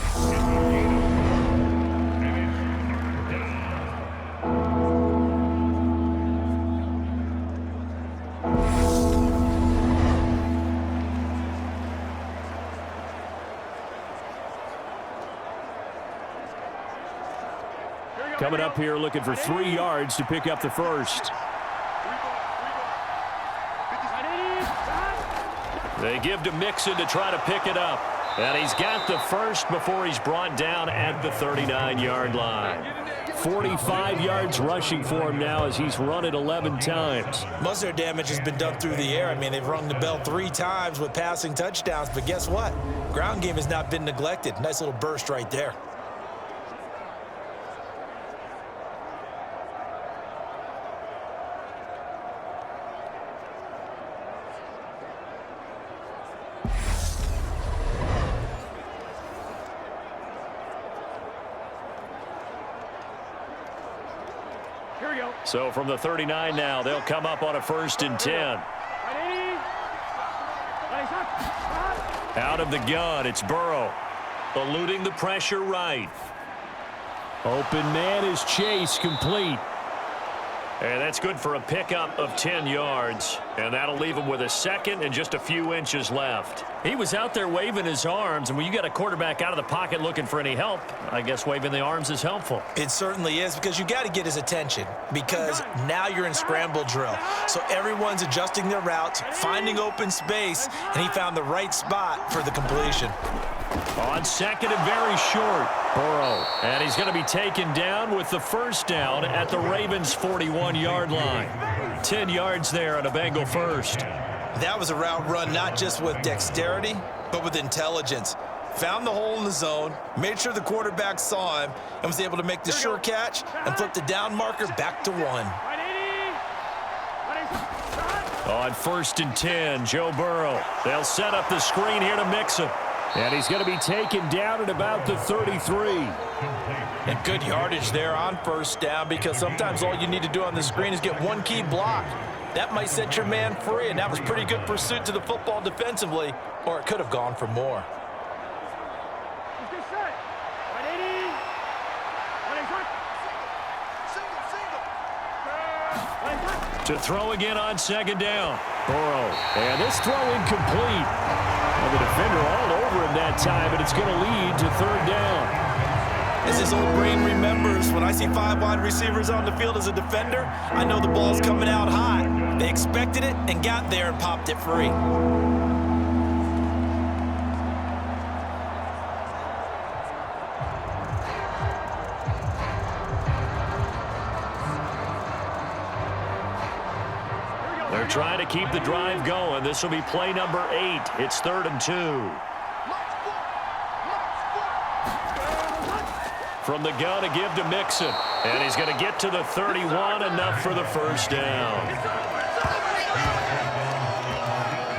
Coming up here looking for 3 yards to pick up the first. They give to Mixon to try to pick it up. And he's got the first before he's brought down at the 39-yard line. 45 yards rushing for him now as he's run it 11 times.
Most of their damage has been done through the air. I mean, they've rung the bell 3 times with passing touchdowns. But guess what? Ground game has not been neglected. Nice little burst right there.
So from the 39 now, they'll come up on a 1st and 10. Out of the gun, it's Burrow. Eluding the pressure right.
Open man is Chase, complete.
And that's good for a pickup of 10 yards. And that'll leave him with a 2nd and just a few inches left. He was out there waving his arms, and when you got a quarterback out of the pocket looking for any help, I guess waving the arms is helpful.
It certainly is, because you got to get his attention, because now you're in scramble drill. So everyone's adjusting their routes, finding open space, and he found the right spot for the completion.
On 2nd and very short, Burrow. And he's going to be taken down with the 1st down at the Ravens' 41-yard line. 10 yards there on a Bengal 1st.
That was a route run not just with dexterity, but with intelligence. Found the hole in the zone, made sure the quarterback saw him, and was able to make the sure catch and flip the down marker back to 1.
On 1st and 10, Joe Burrow. They'll set up the screen here to mix him.
And he's going to be taken down at about the 33.
And good yardage there on 1st down, because sometimes all you need to do on the screen is get one key block. That might set your man free, and that was pretty good pursuit to the football defensively, or it could have gone for more.
To throw again on 2nd down.
Burrow. And this throw incomplete. And the defender all over him that time, but it's going to lead to 3rd down.
As his old brain remembers, when I see 5 wide receivers on the field as a defender, I know the ball's coming out high. They expected it and got there and popped it free.
They're trying to keep the drive going. This will be play number 8. It's 3rd and 2. From the gun, a give to Mixon. And he's going to get to the 31, enough for the 1st down.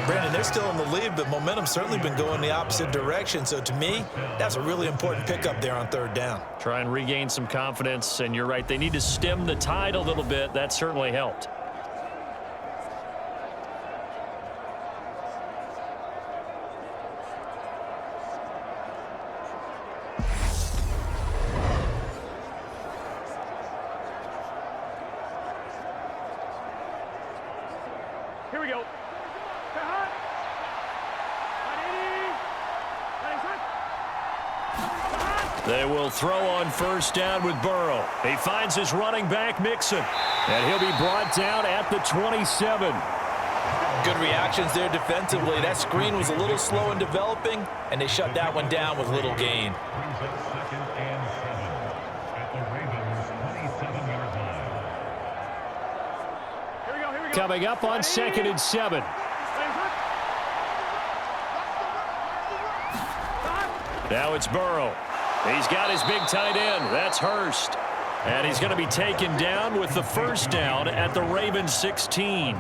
Brandon, they're still in the lead, but momentum's certainly been going the opposite direction. So to me, that's a really important pickup there on 3rd down.
Try and regain some confidence, and you're right. They need to stem the tide a little bit. That certainly helped.
Here we go.
They will throw on 1st down with Burrow. He finds his running back, Mixon.
And he'll be brought down at the 27.
Good reactions there defensively. That screen was a little slow in developing, and they shut that one down with little gain.
Coming up on 2nd and 7.
Now it's Burrow. He's got his big tight end. That's Hurst. And he's going to be taken down with the 1st down at the Ravens 16.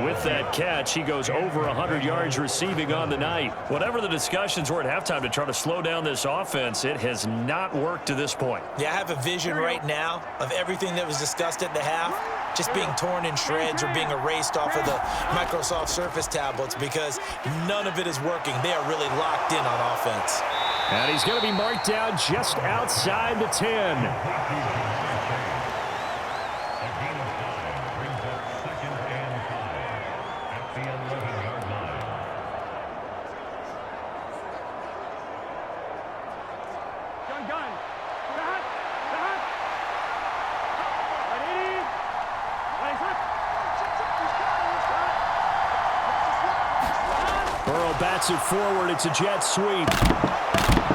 With that catch, he goes over 100 yards receiving on the night. Whatever the discussions were at halftime to try to slow down this offense, it has not worked to this point.
Yeah, I have a vision right now of everything that was discussed at the half just being torn in shreds or being erased off of the Microsoft Surface tablets, because none of it is working. They are really locked in on offense.
And he's going to be marked down just outside the 10. Burrow bats it forward. It's a jet sweep.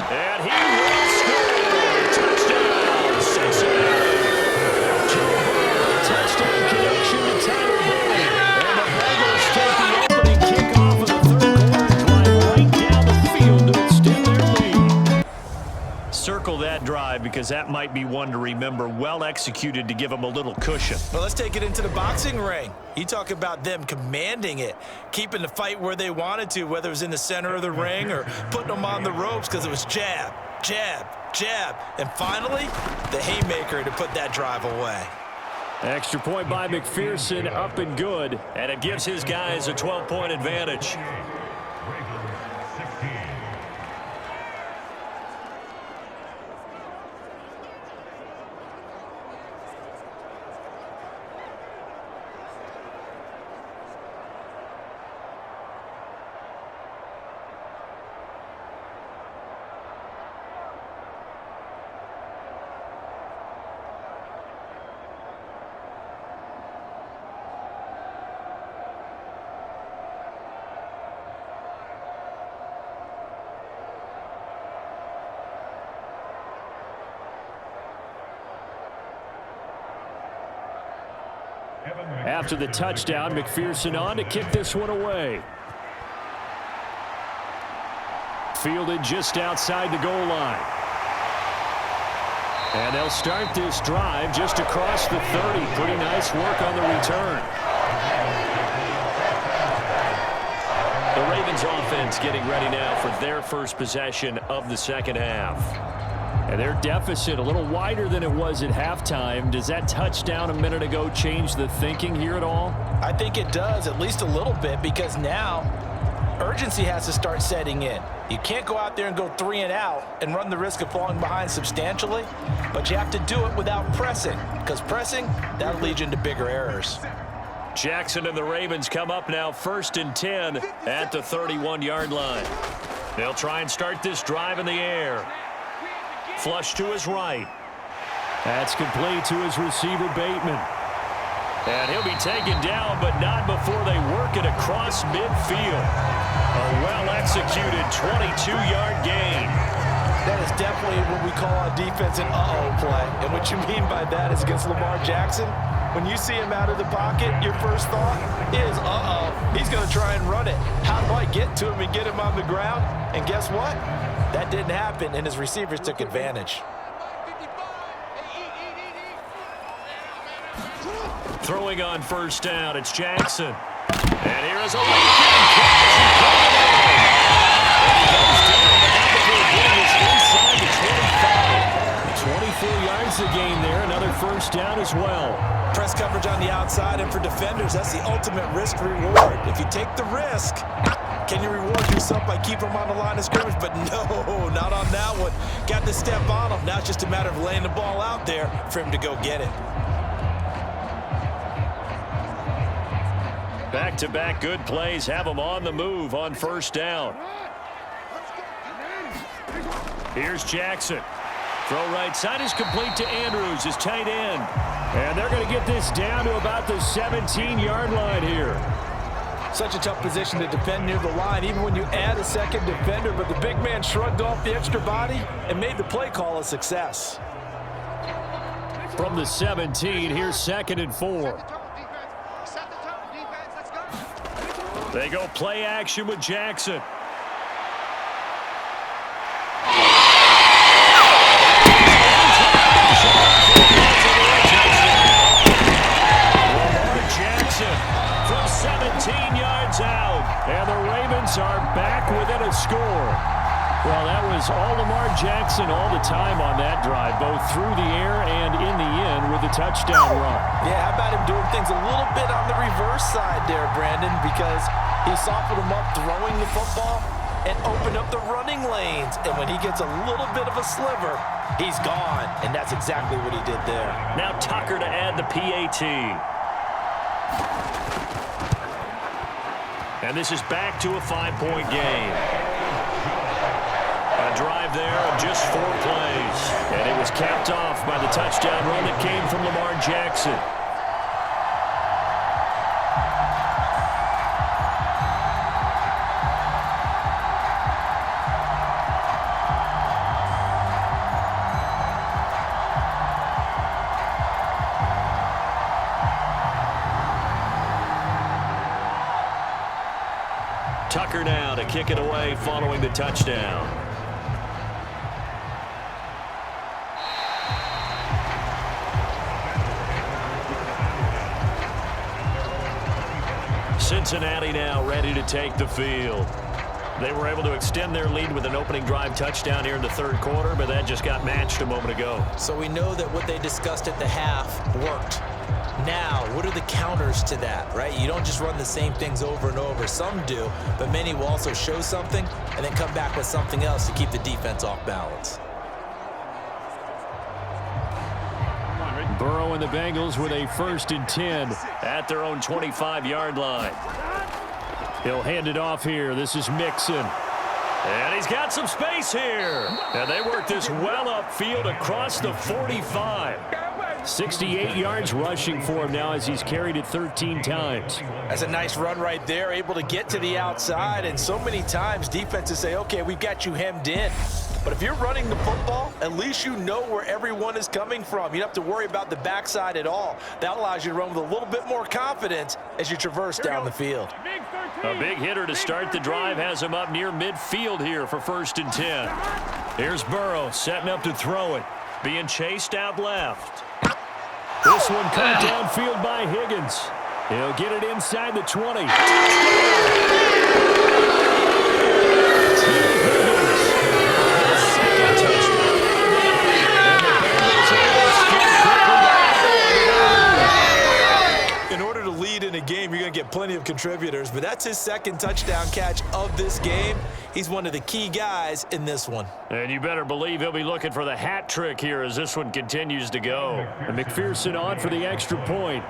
And he will score! Touchdown, Cincinnati!
Joe Burrow, touchdown connection to Tyler Boyd. And the Bengals take the opening kickoff of the 3rd quarter and drive right down the field to extend their lead.
Circle that drive, because that might be one to remember. Well executed to give him a little cushion.
Well, let's take it into the boxing ring. You talk about them commanding it, keeping the fight where they wanted to, whether it was in the center of the ring or putting them on the ropes, because it was jab, jab, jab, and finally, the haymaker to put that drive away.
Extra point by McPherson, up and good. And it gives his guys a 12-point advantage. After the touchdown, McPherson on to kick this one away. Fielded just outside the goal line. And they'll start this drive just across the 30. Pretty nice work on the return. The Ravens offense getting ready now for their first possession of the second half. And their deficit a little wider than it was at halftime. Does that touchdown a minute ago change the thinking here at all?
I think it does, at least a little bit, because now urgency has to start setting in. You can't go out there and go 3 and out and run the risk of falling behind substantially, but you have to do it without pressing, because pressing, that'll lead you into bigger errors.
Jackson and the Ravens come up now 1st and 10 at the 31-yard line. They'll try and start this drive in the air. Flush to his right. That's complete to his receiver, Bateman. And he'll be taken down, but not before they work it across midfield. A well-executed 22-yard gain.
That is definitely what we call a defense an uh-oh play. And what you mean by that is against Lamar Jackson, when you see him out of the pocket, your first thought is, uh-oh, he's going to try and run it. How do I get to him and get him on the ground? And guess what? That didn't happen, and his receivers took advantage.
Throwing on first down, it's Jackson. And here is a weekend catch. He goes down, but not before getting his inside the 25. 24 yards to gain there. Another first down as well.
Press coverage on the outside, and for defenders, that's the ultimate risk reward. If you take the risk, can you reward yourself by keeping them on the line of scrimmage? But no, not on that one. Got to step on him. Now it's just a matter of laying the ball out there for him to go get it.
Back-to-back good plays have them on the move on first down. Here's Jackson. Throw right side is complete to Andrews, his tight end. And they're going to get this down to about the 17-yard line here.
Such a tough position to defend near the line, even when you add a second defender, but the big man shrugged off the extra body and made the play call a success.
From the 17, here's 2nd and 4. They go play action with Jackson. Lamar Jackson from 17 yards out. And the Ravens are back within a score. Well, that was all Lamar Jackson all the time on that drive, both through the air and in the end with the touchdown run.
Yeah, how about him doing things a little bit on the reverse side there, Brandon, because he softened him up throwing the football and opened up the running lanes. And when he gets a little bit of a sliver, he's gone. And that's exactly what he did there.
Now Tucker to add the PAT. And this is back to a 5-point game. A drive there of just 4 plays. And it was capped off by the touchdown run that came from Lamar Jackson. Tucker now to kick it away following the touchdown. Cincinnati now ready to take the field. They were able to extend their lead with an opening drive touchdown here in the 3rd quarter, but that just got matched a moment ago.
So we know that what they discussed at the half worked. Now, what are the counters to that, right? You don't just run the same things over and over. Some do, but many will also show something and then come back with something else to keep the defense off balance.
Burrow and the Bengals with a 1st and 10 at their own 25-yard line. He'll hand it off here. This is Mixon. And he's got some space here. And they work this well upfield across the 45. 68 yards rushing for him now as he's carried it 13 times.
That's a nice run right there, able to get to the outside. And so many times defenses say, okay, we've got you hemmed in. But if you're running the football, at least you know where everyone is coming from. You don't have to worry about the backside at all. That allows you to run with a little bit more confidence as you traverse down the field.
A big hitter to start the drive has him up near midfield here for 1st and 10. Here's Burrow setting up to throw it. Being chased out left. This one cut downfield by Higgins. He'll get it inside the 20.
In order to lead in a game, you're going to get plenty of contributors, but that's his 2nd touchdown catch of this game. He's one of the key guys in this one.
And you better believe he'll be looking for the hat trick here as this one continues to go. And McPherson on for the extra point.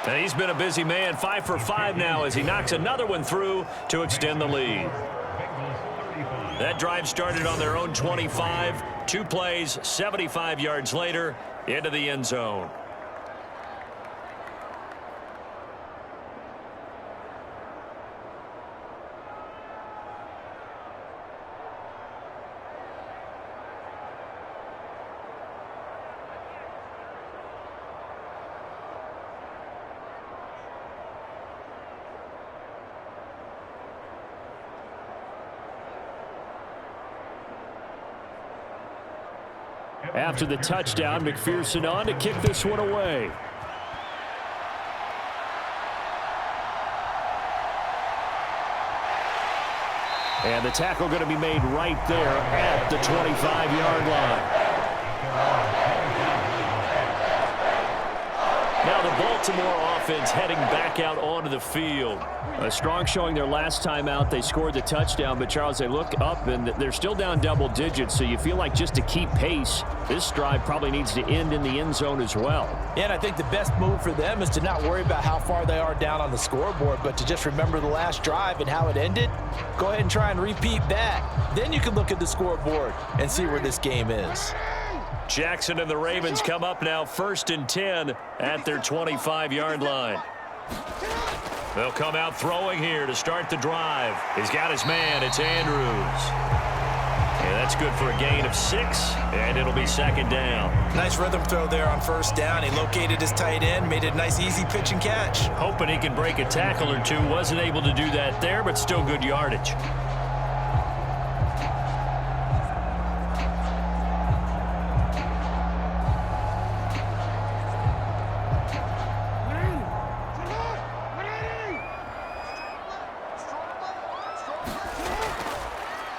And he's been a busy man, 5 for 5 now as he knocks another one through to extend the lead. That drive started on their own 25. 2 plays, 75 yards later, into the end zone. After the touchdown, McPherson on to kick this one away. And the tackle going to be made right there at the 25-yard line. Now the Baltimore offense heading back out onto the field. A strong showing their last time out. They scored the touchdown, but Charles, they look up and they're still down double digits, so you feel like just to keep pace, this drive probably needs to end in the end zone as well.
Yeah, and I think the best move for them is to not worry about how far they are down on the scoreboard, but to just remember the last drive and how it ended. Go ahead and try and repeat that. Then you can look at the scoreboard and see where this game is.
Jackson and the Ravens come up now 1st and 10 at their 25-yard line. They'll come out throwing here to start the drive. He's got his man. It's Andrews. And that's good for a gain of 6, and it'll be 2nd down.
Nice rhythm throw there on 1st down. He located his tight end, made it a nice, easy pitch and catch.
Hoping he can break a tackle or two. Wasn't able to do that there, but still good yardage.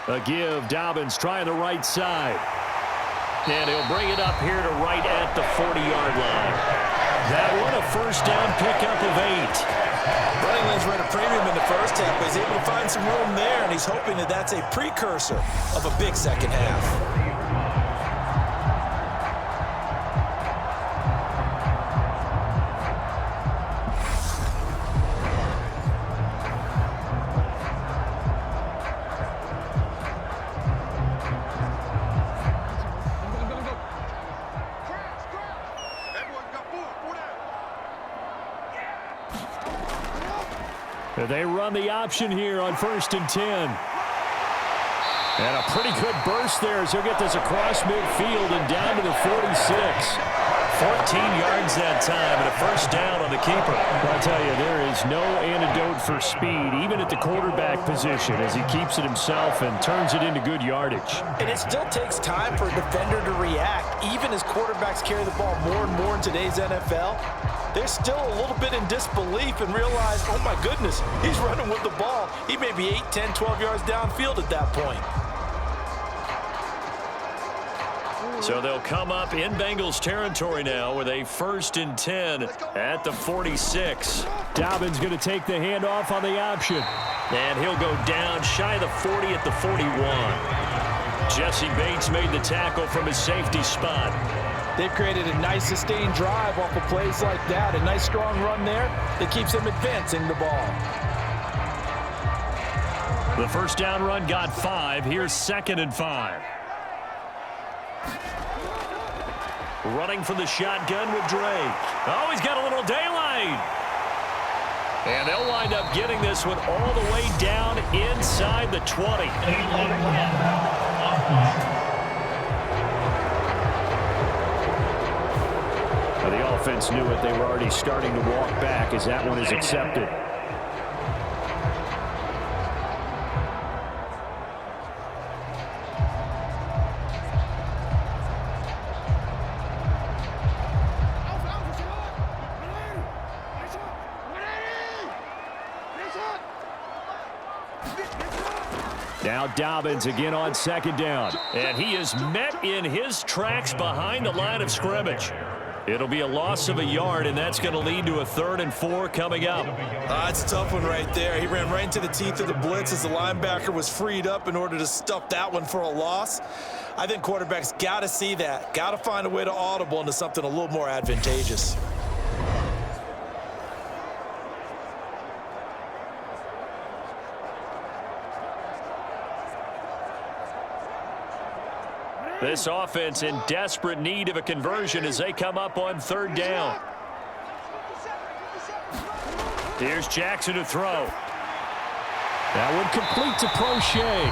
A give, Dobbins trying the right side. And he'll bring it up here to right at the 40-yard line. That one a 1st down pickup of 8.
Running lanes were at a premium in the 1st half, but he's able to find some room there, and he's hoping that that's a precursor of a big 2nd half.
They run the option here on 1st and 10. And a pretty good burst there as he'll get this across midfield and down to the 46. 14 yards that time and a 1st down on the keeper.
I'll tell you, there is no antidote for speed, even at the quarterback position, as he keeps it himself and turns it into good yardage.
And it still takes time for a defender to react. Even as quarterbacks carry the ball more and more in today's NFL, they're still a little bit in disbelief and realize, oh my goodness, he's running with the ball. He may be 8, 10, 12 yards downfield at that point.
So they'll come up in Bengals territory now with a 1st and 10 at the 46.
Dobbins going to take the handoff on the option.
And he'll go down shy of the 40 at the 41. Jesse Bates made the tackle from his safety spot.
They've created a nice sustained drive off of plays like that. A nice strong run there that keeps them advancing the ball.
The first down run got 5. Here's 2nd and 5. Running from the shotgun with Drake. Oh, he's got a little daylight. And they'll wind up getting this one all the way down inside the 20.
Now, the offense knew it. They were already starting to walk back as that one is accepted. Now Dobbins again on 2nd down.
And he is met in his tracks behind the line of scrimmage. It'll be a loss of a yard, and that's going to lead to a 3rd and 4 coming up.
It's a tough one right there. He ran right into the teeth of the blitz as the linebacker was freed up in order to stuff that one for a loss. I think quarterbacks got to see that. Got to find a way to audible into something a little more advantageous.
This offense in desperate need of a conversion as they come up on 3rd down. Here's Jackson to throw.
That one complete to Prochet.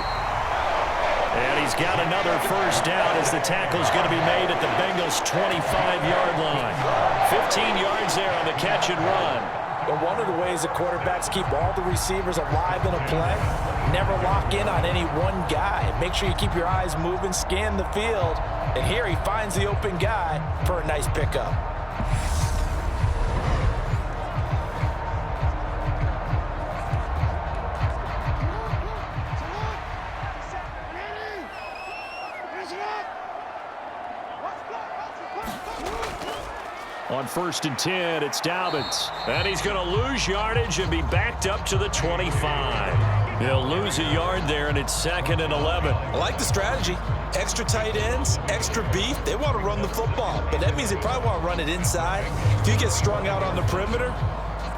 And he's got another 1st down as the tackle's going to be made at the Bengals' 25-yard line. 15 yards there on the catch and run.
But one of the ways that quarterbacks keep all the receivers alive in a play, never lock in on any one guy. Make sure you keep your eyes moving, scan the field, and here he finds the open guy for a nice pickup.
On 1st and 10, it's Dobbins.
And he's going to lose yardage and be backed up to the 25. He'll lose a yard there, and it's 2nd and 11.
I like the strategy. Extra tight ends, extra beef. They want to run the football, but that means they probably want to run it inside. If you get strung out on the perimeter,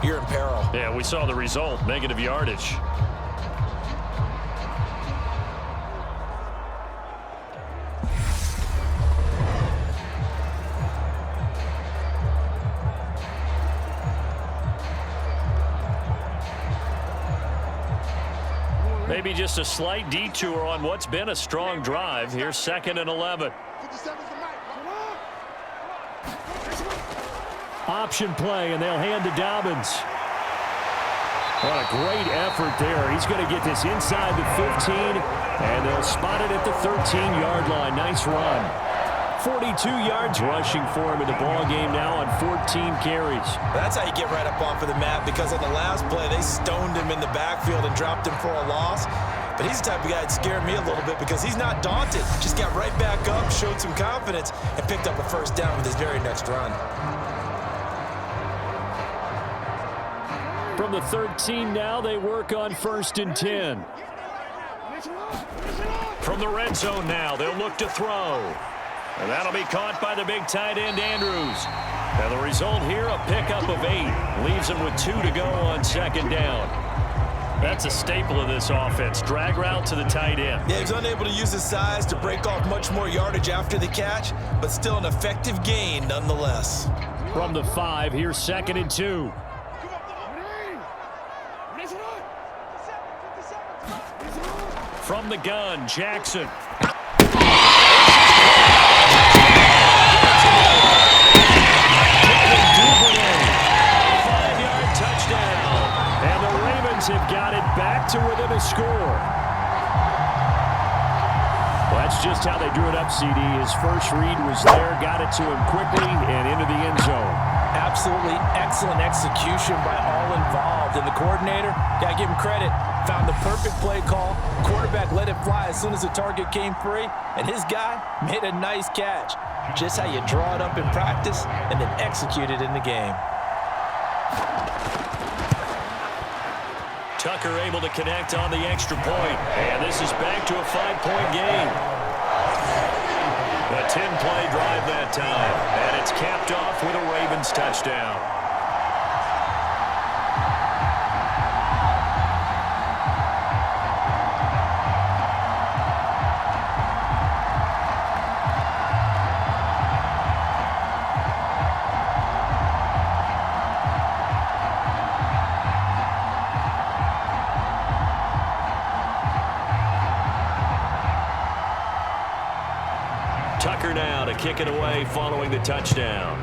you're in peril.
Yeah, we saw the result, negative yardage. Maybe just a slight detour on what's been a strong drive. Here's 2nd and 11.
Option play, and they'll hand to Dobbins. What a great effort there. He's going to get this inside the 15, and they'll spot it at the 13-yard line. Nice run. 42 yards rushing for him in the ball game now on 14 carries.
That's how you get right up off of the mat, because on the last play, they stoned him in the backfield and dropped him for a loss. But he's the type of guy that scared me a little bit because he's not daunted. Just got right back up, showed some confidence, and picked up a 1st down with his very next run.
From the 13 now, they work on 1st and 10.
From the red zone now, they'll look to throw. And that'll be caught by the big tight end, Andrews. And the result here, a pickup of 8. Leaves him with 2 to go on 2nd down. That's a staple of this offense. Drag route to the tight end.
Yeah, he's unable to use his size to break off much more yardage after the catch, but still an effective gain nonetheless.
From the 5, here's 2nd and 2.
From the gun, Jackson.
Have got it back to within a score. Well, that's just how they drew it up, CD. His first read was there, got it to him quickly and into the end zone.
Absolutely excellent execution by all involved. And the coordinator, got to give him credit, found the perfect play call. Quarterback let it fly as soon as the target came free, and his guy made a nice catch. Just how you draw it up in practice and then execute it in the game.
Tucker able to connect on the extra point. And this is back to a 5-point game. A 10-play drive that time. And it's capped off with a Ravens touchdown. Tucker now to kick it away following the touchdown.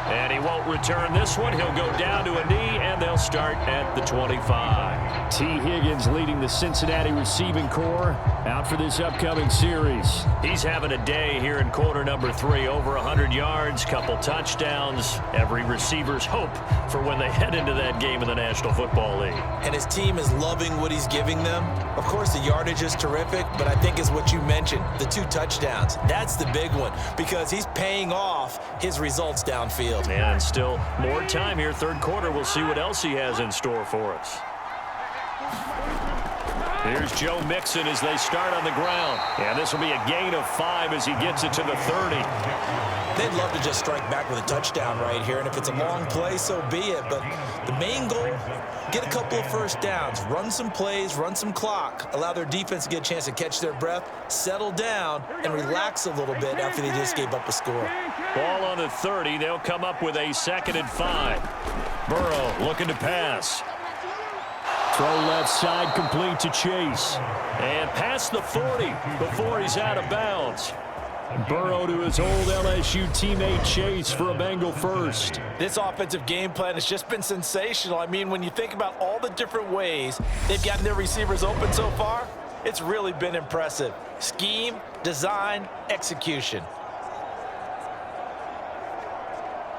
And he won't return this one. He'll go down to a knee, and they'll start at the 25.
T. Higgins leading the Cincinnati receiving corps out for this upcoming series.
He's having a day here in quarter number 3. Over 100 yards, couple touchdowns. Every receiver's hope for when they head into that game in the National Football League.
And his team is loving what he's giving them. Of course, the yardage is terrific, but I think is what you mentioned, the 2 touchdowns. That's the big one because he's paying off his results downfield.
And still more time here. Third quarter, we'll see what else he has in store for us. Here's Joe Mixon as they start on the ground. And this will be a gain of 5 as he gets it to the 30.
They'd love to just strike back with a touchdown right here, and if it's a long play, so be it. But the main goal, get a couple of first downs, run some plays, run some clock, allow their defense to get a chance to catch their breath, settle down, and relax a little bit after they just gave up a score.
Ball on the 30. They'll come up with a 2nd and 5. Burrow looking to pass.
Throw left side complete to Chase.
And past the 40 before he's out of bounds.
Burrow to his old LSU teammate Chase for a Bengal first.
This offensive game plan has just been sensational. I mean, when you think about all the different ways they've gotten their receivers open so far, it's really been impressive. Scheme, design, execution.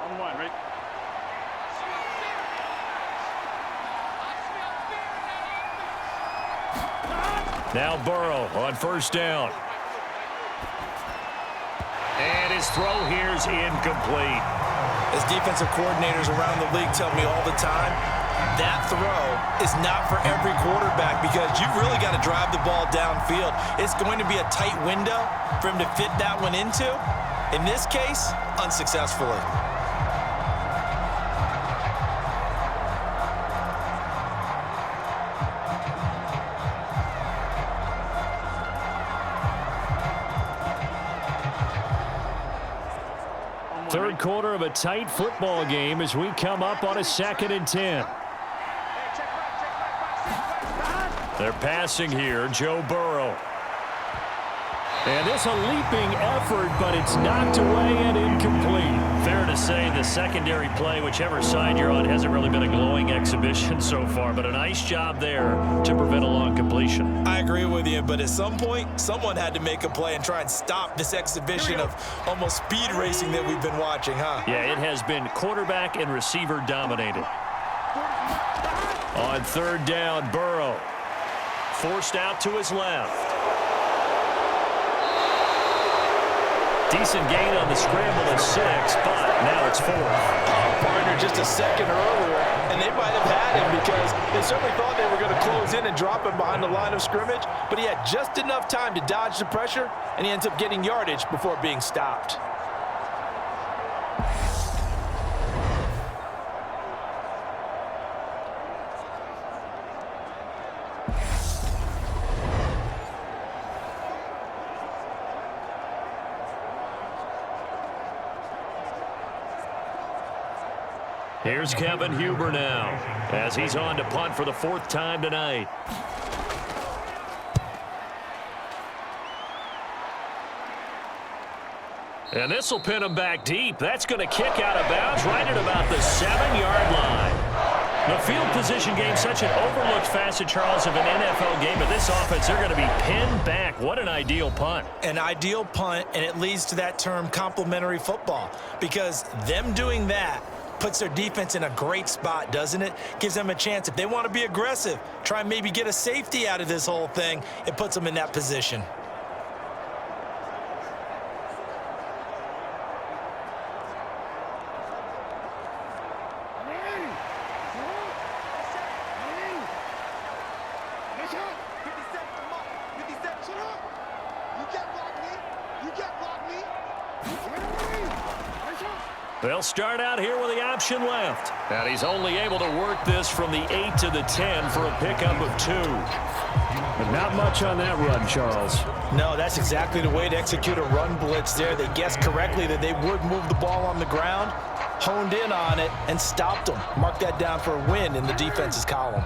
On one, right?
Now Burrow on first down. And his throw here's incomplete.
As defensive coordinators around the league tell me all the time, that throw is not for every quarterback because you've really got to drive the ball downfield. It's going to be a tight window for him to fit that one into. In this case, unsuccessfully.
Third quarter of a tight football game as we come up on a 2nd and 10.
They're passing here, Joe Burrow.
And this a leaping effort, but it's knocked away and incomplete.
Fair to say the secondary play, whichever side you're on, hasn't really been a glowing exhibition so far, but a nice job there to prevent a long completion.
I agree with you, but at some point, someone had to make a play and try and stop this exhibition of almost speed racing that we've been watching, huh?
Yeah, it has been quarterback and receiver dominated. On third down, Burrow forced out to his left. Decent gain on the scramble at 6, but now it's 4.
Partner just a second earlier, and they might have had him because they certainly thought they were going to close in and drop him behind the line of scrimmage, but he had just enough time to dodge the pressure, and he ends up getting yardage before being stopped.
Here's Kevin Huber now as he's on to punt for the 4th time tonight. And this will pin him back deep. That's going to kick out of bounds right at about the 7-yard line. The field position game, such an overlooked facet, Charles, of an NFL game. But this offense, they're going to be pinned back. What an ideal punt.
An ideal punt, and it leads to that term complementary football, because them doing that puts their defense in a great spot, doesn't it? Gives them a chance. If they want to be aggressive, try and maybe get a safety out of this whole thing, it puts them in that position.
They'll start out here with the option left. And he's only able to work this from the 8 to the 10 for a pickup of 2.
But not much on that run, Charles.
No, that's exactly the way to execute a run blitz there. They guessed correctly that they would move the ball on the ground, honed in on it, and stopped them. Mark that down for a win in the defense's column.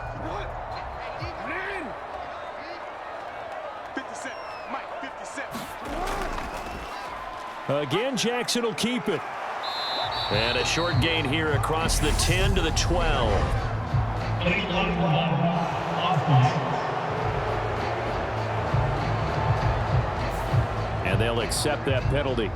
57, Mike, 57.
Again, Jackson will keep it. And a short gain here across the 10 to the 12. And they'll accept that penalty.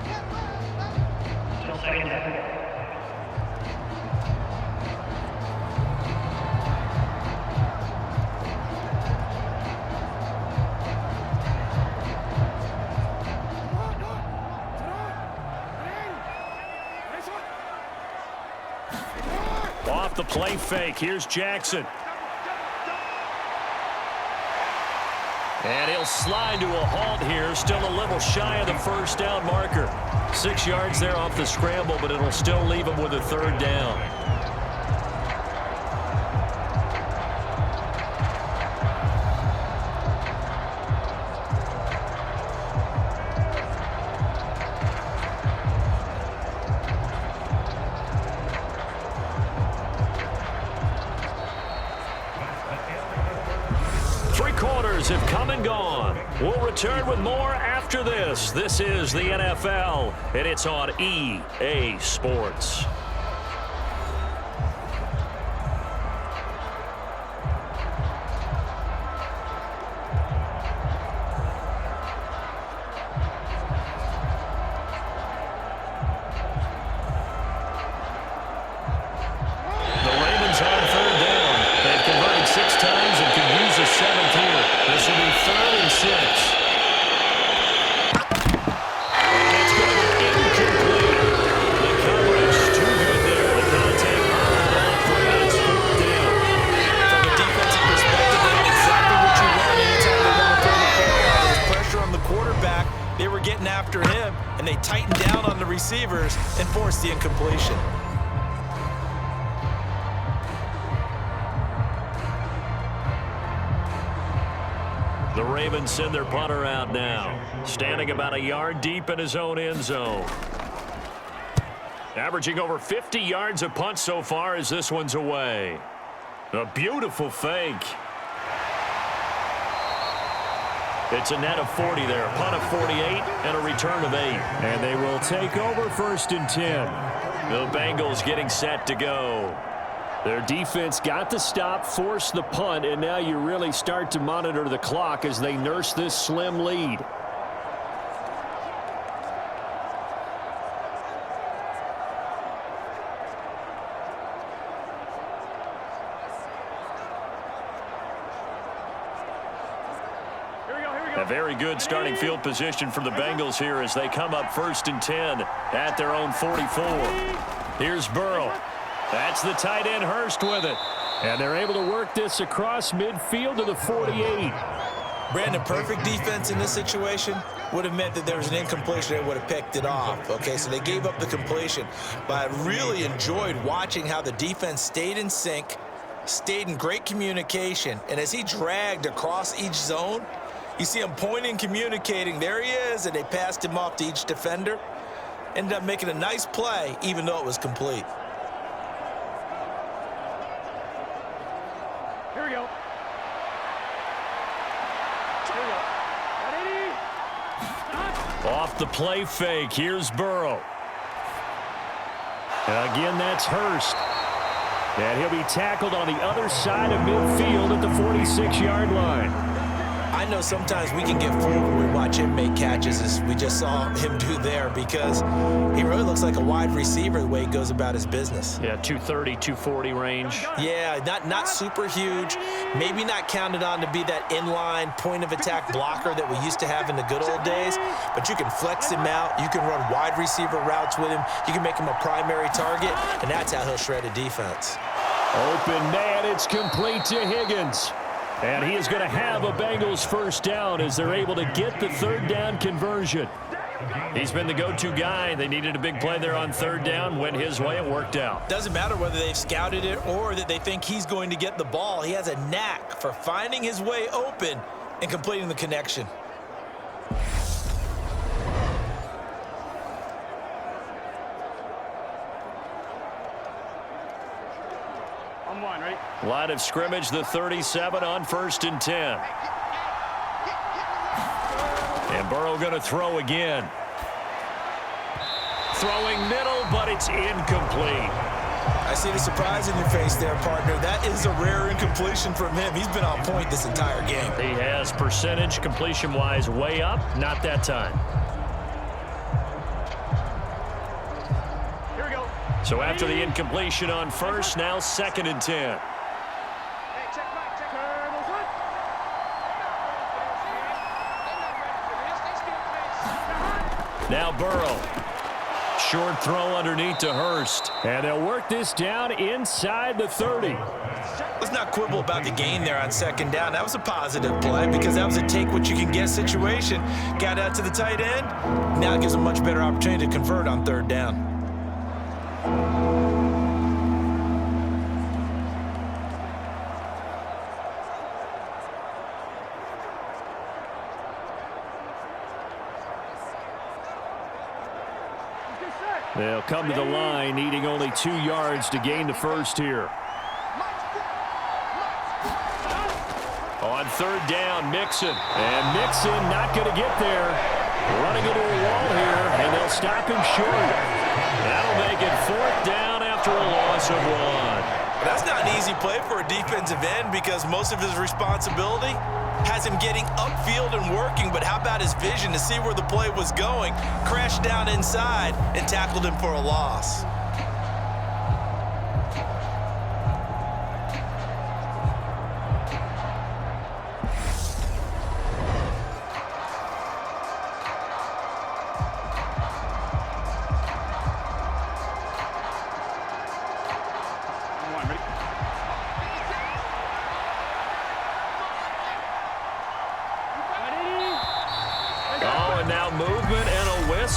Off the play fake, here's Jackson. And he'll slide to a halt here, still a little shy of the first down marker. 6 yards there off the scramble, but it'll still leave him with a 3rd down. Have come and gone. We'll return with more after this. This is the NFL, and it's on EA Sports. The Ravens on 3rd down. They've converted 6 times and could use a 7th here. This will be 3rd and 6. And it's going to be incomplete. The coverage too good there. The contact all for it. It's 4th down.
From a defensive perspective, that's exactly what you want anytime they want to throw the football. There's pressure on the quarterback. They were getting after him, and they tightened down on the receivers and forced the incompletion.
The Ravens send their punter out now, standing about a yard deep in his own end zone. Averaging over 50 yards a punt so far as this one's away. A beautiful fake. It's a net of 40 there, punt of 48, and a return of 8.
And they will take over 1st and 10.
The Bengals getting set to go.
Their defense got the stop, forced the punt, and now you really start to monitor the clock as they nurse this slim lead.
A very good starting field position for the Bengals here as they come up 1st and 10 at their own 44. Here's Burrow. That's the tight end Hurst with it.
And they're able to work this across midfield to the 48.
Brandon, perfect defense in this situation would have meant that there was an incompletion. They would have picked it off. Okay, so they gave up the completion. But I really enjoyed watching how the defense stayed in sync, stayed in great communication. And as he dragged across each zone, you see him pointing, communicating. There he is, and they passed him off to each defender. Ended up making a nice play, even though it was complete.
Here we go.
Off the play fake, here's Burrow.
And again, that's Hurst.
And he'll be tackled on the other side of midfield at the 46-yard line.
I know sometimes we can get fooled when we watch him make catches, as we just saw him do there, because he really looks like a wide receiver the way he goes about his business.
Yeah, 230, 240 range.
Yeah, not super huge, maybe not counted on to be that inline point-of-attack blocker that we used to have in the good old days, but you can flex him out, you can run wide receiver routes with him, you can make him a primary target, and that's how he'll shred a defense.
Open man, it's complete to Higgins. And he is going to have a Bengals first down as they're able to get the third down conversion. He's been the go-to guy. They needed a big play there on third down. Went his way. It worked out.
Doesn't matter whether they've scouted it or that they think he's going to get the ball. He has a knack for finding his way open and completing the connection.
Line of scrimmage, the 37 on 1st and 10. And Burrow going to throw again. Throwing middle, but it's incomplete.
I see the surprise in your face there, partner. That is a rare incompletion from him. He's been on point this entire game.
He has percentage completion-wise way up. Not that time.
Here we go.
So after the incompletion on 1st, now 2nd and 10. Now Burrow. Short throw underneath to Hurst. And they'll work this down inside the 30.
Let's not quibble about the gain there on 2nd down. That was a positive play because that was a take-what-you-can-get situation. Got out to the tight end. Now it gives them a much better opportunity to convert on 3rd down.
They'll come to the line, needing only 2 yards to gain the first here. On 3rd down, Mixon. And Mixon not going to get there. Running into a wall here, and they'll stop him short. That'll make it 4th down after a loss of 1.
That's not an easy play for a defensive end because most of his responsibility has him getting upfield and working, but how about his vision to see where the play was going, crashed down inside, and tackled him for a loss.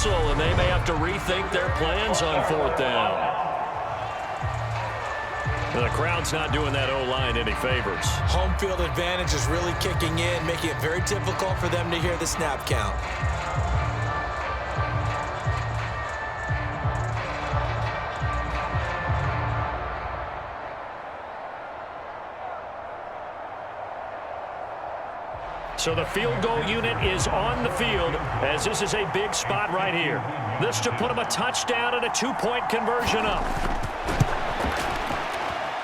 And they may have to rethink their plans on 4th down. The crowd's not doing that O-line any favors.
Home field advantage is really kicking in, making it very difficult for them to hear the snap count.
So the field goal unit is on the field as this is a big spot right here. This to put them a touchdown and a 2-point conversion up.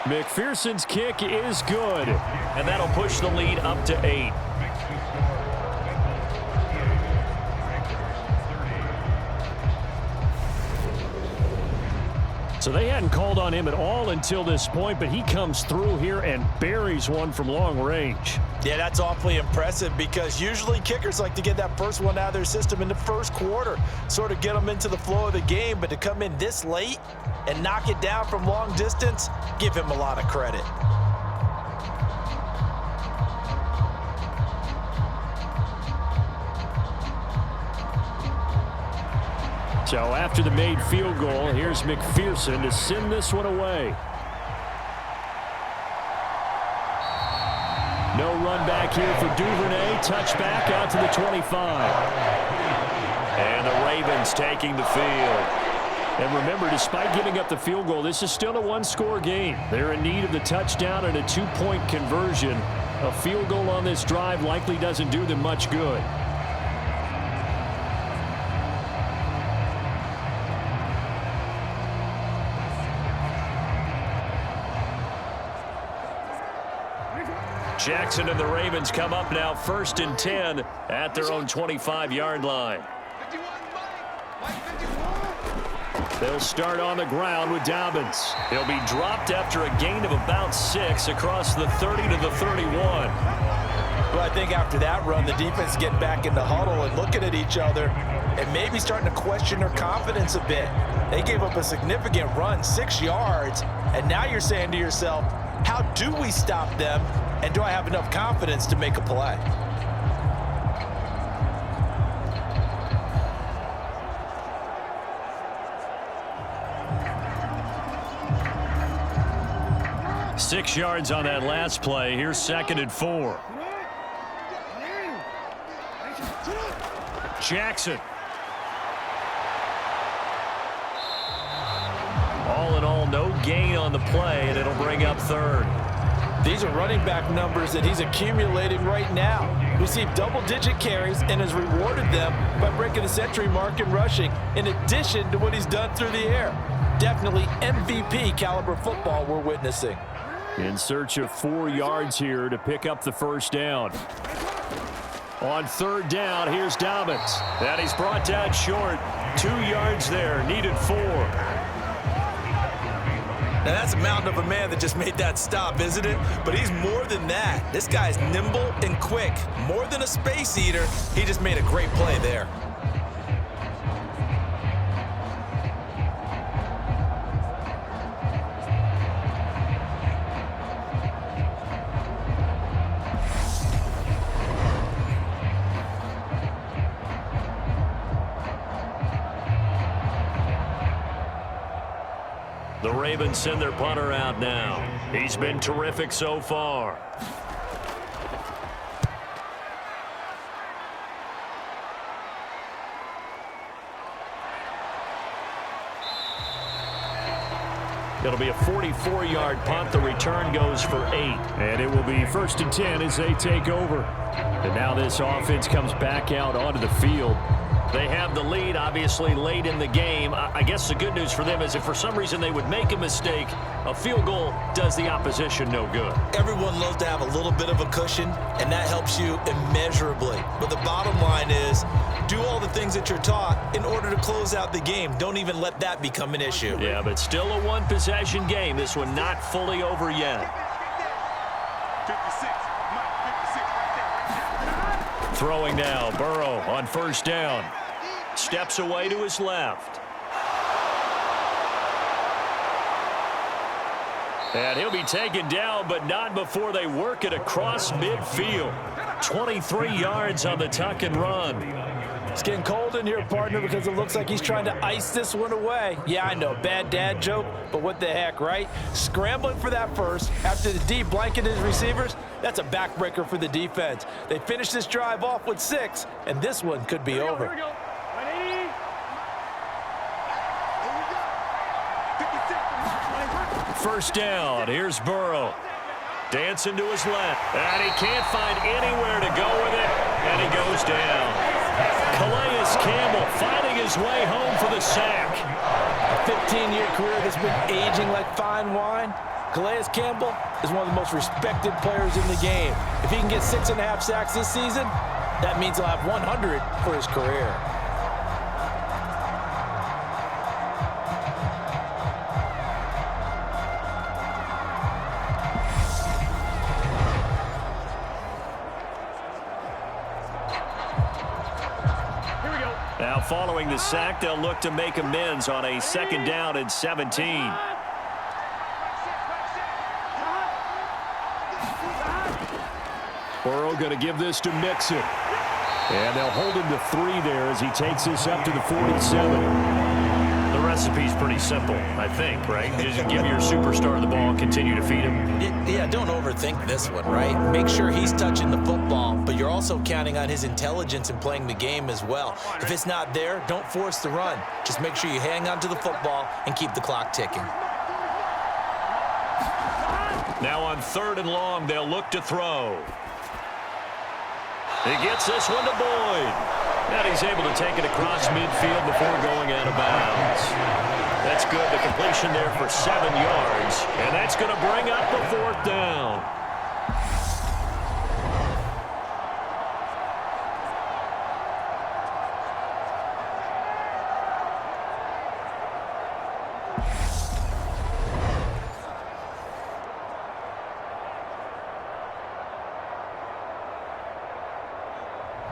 McPherson's kick is good, and that'll push the lead up to 8. So they hadn't called on him at all until this point, but he comes through here and buries one from long range.
Yeah, that's awfully impressive because usually kickers like to get that first one out of their system in the first quarter, sort of get them into the flow of the game, but to come in this late and knock it down from long distance, give him a lot of credit.
So after the made field goal, here's McPherson to send this one away. No run back here for Duvernay. Touchback out to the 25. And the Ravens taking the field. And remember, despite giving up the field goal, this is still a 1-score game. They're in need of the touchdown and a 2-point conversion. A field goal on this drive likely doesn't do them much good. Jackson and the Ravens come up now 1st and 10 at their own 25-yard line.
51, Mike 51.
They'll start on the ground with Dobbins. He'll be dropped after a gain of about 6 across the 30 to the 31.
Well, I think after that run, the defense get back in the huddle and looking at each other and maybe starting to question their confidence a bit. They gave up a significant run, 6 yards, and now you're saying to yourself, how do we stop them, and do I have enough confidence to make a play?
Six yards on that last play. Here's 2nd and 4. Jackson. All in all, no gain on the play, and it'll bring up 3rd.
These are running back numbers that he's accumulating right now. Received double-digit carries and has rewarded them by breaking the century mark in rushing, in addition to what he's done through the air. Definitely MVP caliber football we're witnessing.
In search of 4 yards here to pick up the 1st down. On 3rd down, here's Dobbins. And he's brought down short. 2 yards there, needed 4.
Now that's a mountain of a man that just made that stop, isn't it? But he's more than that. This guy's nimble and quick. More than a space eater, he just made a great play there.
The Ravens send their punter out now. He's been terrific so far. It'll be a 44-yard punt. The return goes for 8. And it will be 1st and 10 as they take over. And now this offense comes back out onto the field. They have the lead, obviously, late in the game. I guess the good news for them is if for some reason they would make a mistake, a field goal does the opposition no good.
Everyone loves to have a little bit of a cushion, and that helps you immeasurably. But the bottom line is, do all the things that you're taught in order to close out the game. Don't even let that become an issue.
Yeah, but still a one-possession game. This one not fully over yet.
56, Mike 56 right there.
Throwing now, Burrow on 1st down. Steps away to his left. And he'll be taken down, but not before they work it across midfield. 23 yards on the tuck and run.
It's getting cold in here, partner, because it looks like he's trying to ice this one away. Yeah, I know, bad dad joke, but what the heck, right? Scrambling for that first after the D blanketed his receivers, that's a backbreaker for the defense. They finished this drive off with 6, and this one could be over.
Here we go. Ready? 56,
1st down, here's Burrow. Dancing to his left, and he can't find anywhere to go with it, and he goes down. Calais Campbell finding his way home for the sack.
A 15-year career that's been aging like fine wine. Calais Campbell is one of the most respected players in the game. If he can get 6.5 sacks this season, that means he'll have 100 for his career.
Now following the sack, they'll look to make amends on a 2nd down and 17. Burrow going to give this to Mixon. And they'll hold him to 3 there as he takes this up to the 47. The recipe's pretty simple, I think, right? Just give your superstar the ball, continue to feed him.
Yeah, don't overthink this one, right? Make sure he's touching the football, but you're also counting on his intelligence in playing the game as well. If it's not there, don't force the run. Just make sure you hang on to the football and keep the clock ticking.
Now on 3rd and long, they'll look to throw. He gets this one to Boyd. And he's able to take it across midfield before going out of bounds. That's good. The completion there for 7 yards. And that's going to bring up the 4th down.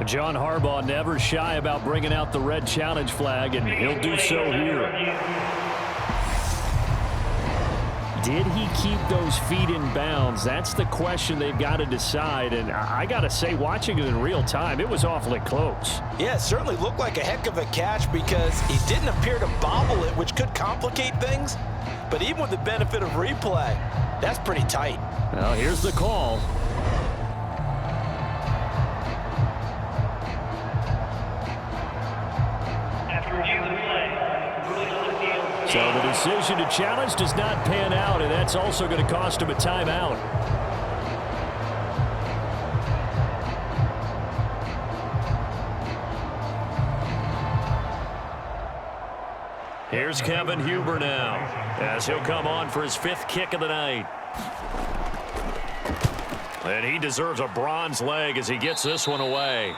John Harbaugh never shy about bringing out the red challenge flag, and he'll do so here. Did he keep those feet in bounds? That's the question they've got to decide. And I got to say, watching it in real time, it was awfully close.
Yeah, it certainly looked like a heck of a catch because he didn't appear to bobble it, which could complicate things. But even with the benefit of replay, that's pretty tight.
Well, here's the call. So the decision to challenge does not pan out, and that's also going to cost him a timeout. Here's Kevin Huber now, as he'll come on for his 5th kick of the night. And he deserves a bronze leg as he gets this one away.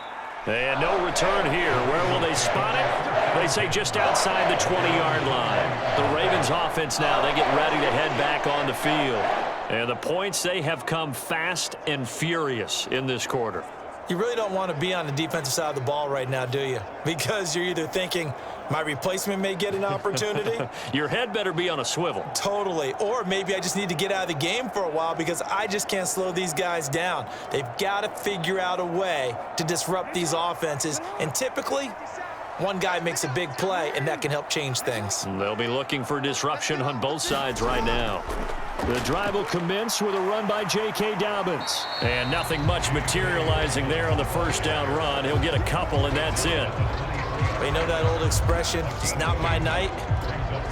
And no return here. Where will they spot it? They say just outside the 20-yard line. The Ravens offense now, they get ready to head back on the field. And the points, they have come fast and furious in this quarter.
You really don't want to be on the defensive side of the ball right now, do you? Because you're either thinking, my replacement may get an opportunity.
Your head better be on a swivel.
Totally. Or maybe I just need to get out of the game for a while because I just can't slow these guys down. They've got to figure out a way to disrupt these offenses. And typically, one guy makes a big play, and that can help change things.
They'll be looking for disruption on both sides right now. The drive will commence with a run by J.K. Dobbins. And nothing much materializing there on the first down run. He'll get a couple, and that's it.
You know that old expression, it's not my night?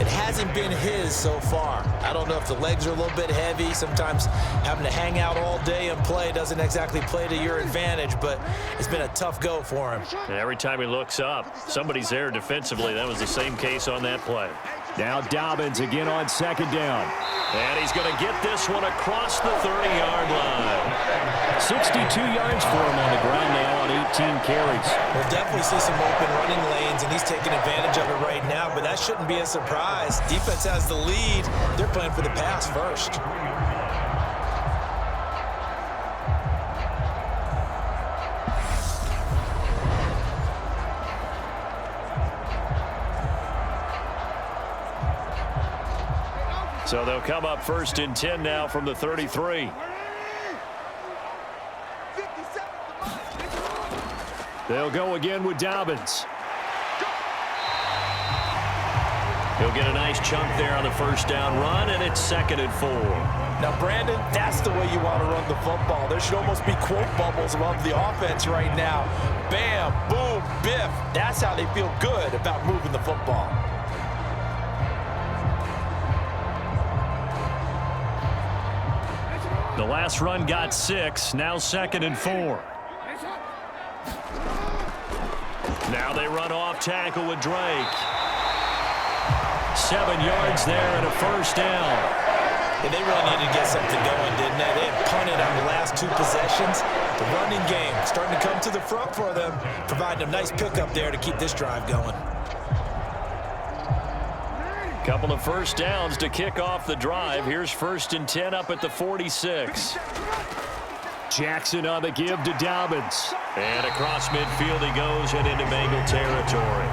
It hasn't been his so far. I don't know if the legs are a little bit heavy. Sometimes having to hang out all day and play doesn't exactly play to your advantage, but it's been a tough go for him.
And every time he looks up, somebody's there defensively. That was the same case on that play. Now Dobbins again on 2nd down. And he's going to get this one across the 30-yard line. 62 yards for him on the ground now on 18 carries.
We'll definitely see some open running lanes, and he's taking advantage of it right now, but that shouldn't be a surprise. Defense has the lead. They're playing for the pass first.
So they'll come up 1st and 10 now from the 33. They'll go again with Dobbins. He'll get a nice chunk there on the first down run, and it's 2nd and 4.
Now, Brandon, that's the way you want to run the football. There should almost be quote bubbles above the offense right now. Bam, boom, biff. That's how they feel good about moving the football.
The last run got 6, now 2nd and 4. Now they run off tackle with Drake. 7 yards there and a first down.
Yeah, they really needed to get something going, didn't they? They had punted on the last 2 possessions. The running game starting to come to the front for them, providing a nice pickup there to keep this drive going.
Couple of first downs to kick off the drive. Here's 1st and 10 up at the 46. Jackson on the give to Dobbins. And across midfield he goes and into Bengal territory.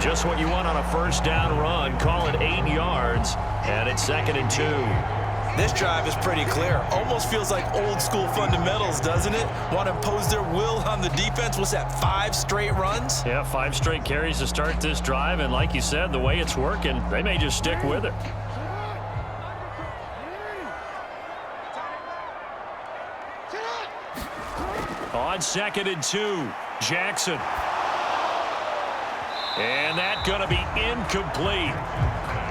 Just what you want on a first down run. Call it 8 yards. And it's 2nd and 2.
This drive is pretty clear. Almost feels like old school fundamentals, doesn't it? Want to impose their will on the defense. What's that, 5 straight runs?
Yeah, 5 straight carries to start this drive. And like you said, the way it's working, they may just stick with it. On 2nd and 2, Jackson. And that's going to be incomplete.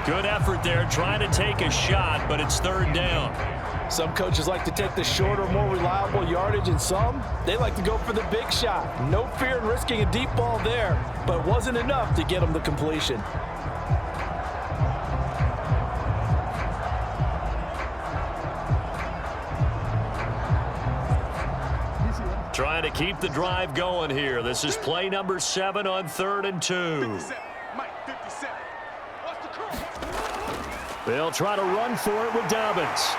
Good effort there, trying to take a shot, but it's 3rd down.
Some coaches like to take the shorter, more reliable yardage, and some, they like to go for the big shot. No fear in risking a deep ball there, but it wasn't enough to get them the completion.
Trying to keep the drive going here. This is play number 7 on 3rd and 2. They'll try to run for it with Dobbins.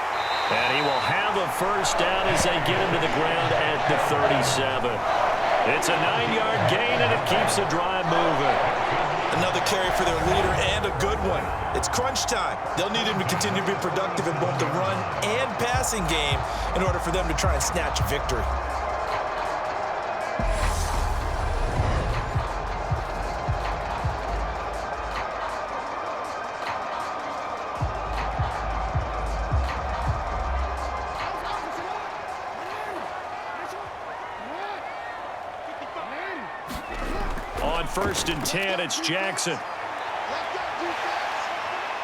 And he will have a first down as they get him to the ground at the 37. It's a 9-yard gain, and it keeps the drive moving.
Another carry for their leader, and a good one. It's crunch time. They'll need him to continue to be productive in both the run and passing game in order for them to try and snatch a victory.
On 1st and 10, it's Jackson.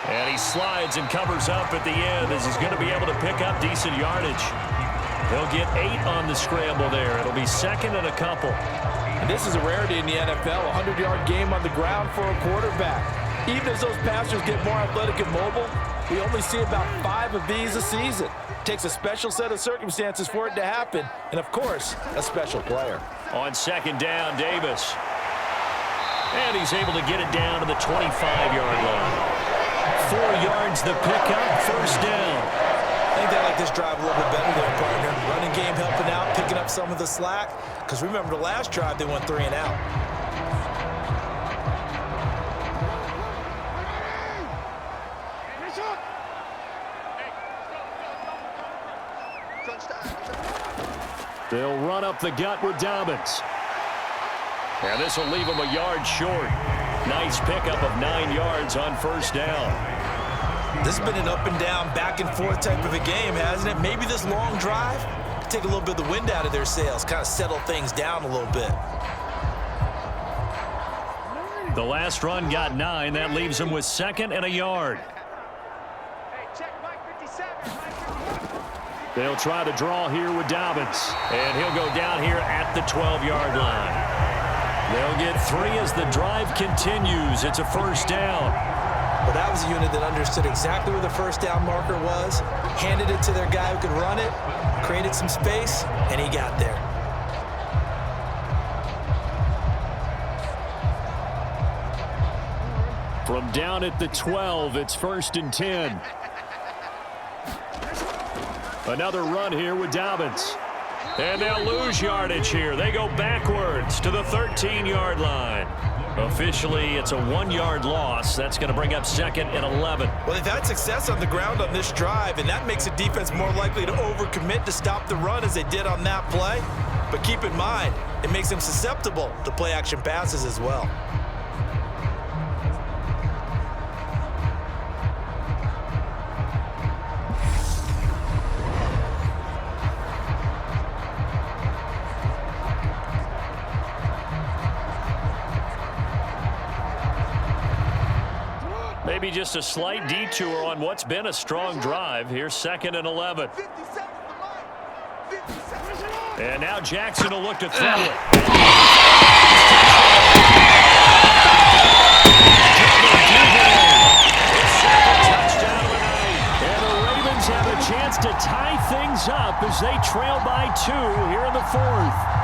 And he slides and covers up at the end as he's going to be able to pick up decent yardage. He'll get 8 on the scramble there. It'll be 2nd and a couple.
And this is a rarity in the NFL, a 100-yard game on the ground for a quarterback. Even as those passers get more athletic and mobile, we only see about 5 of these a season. It takes a special set of circumstances for it to happen, and of course, a special player.
On 2nd down, Davis. And he's able to get it down to the 25-yard line. 4 yards the pickup, 1st down.
I think they like this drive a little bit better there, partner. Running game helping out, picking up some of the slack. Because remember the last drive, they went 3 and out.
They'll run up the gut with Dobbins. And this will leave him a yard short. Nice pickup of 9 yards on 1st down.
This has been an up and down, back and forth type of a game, hasn't it? Maybe this long drive could take a little bit of the wind out of their sails, kind of settle things down a little bit.
The last run got 9. That leaves him with 2nd and a yard. They'll try to draw here with Dobbins. And he'll go down here at the 12-yard line. They'll get 3 as the drive continues. It's a 1st down.
Well, that was a unit that understood exactly where the 1st down marker was, handed it to their guy who could run it, created some space, and he got there.
From down at the 12, it's 1st and 10. Another run here with Dobbins. And they'll lose yardage here. They go backwards to the 13-yard line. Officially, it's a 1-yard loss. That's going to bring up 2nd and 11.
Well, they've had success on the ground on this drive, and that makes a defense more likely to overcommit to stop the run as they did on that play. But keep in mind, it makes them susceptible to play-action passes as well.
Maybe just a slight detour on what's been a strong drive. Here's 2nd and 11. And now Jackson will look to throw it. Touchdown of the night. And the Ravens have a chance to tie things up as they trail by 2 here in the 4th.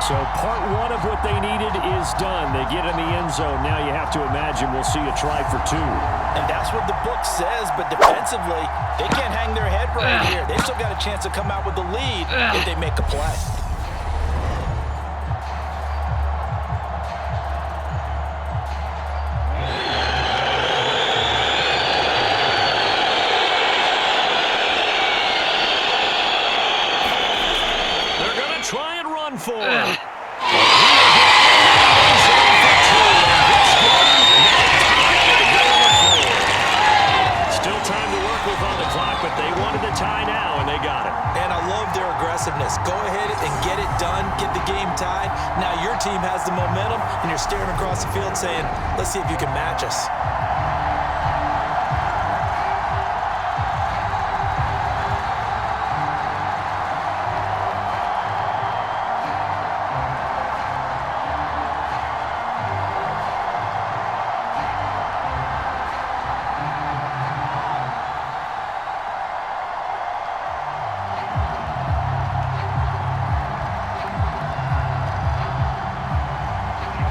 So part 1 of what they needed is done. They get in the end zone. Now you have to imagine we'll see a try for 2.
And that's what the book says, but defensively, they can't hang their head right here. They still got a chance to come out with the lead if they make a play.
They're going to try and run for it. Still time to work with on the clock, but they wanted the tie now, and they got it.
And I love their aggressiveness. Go ahead and get it done, get the game tied. Now your team has the momentum, and you're staring across the field saying, let's see if you can match us.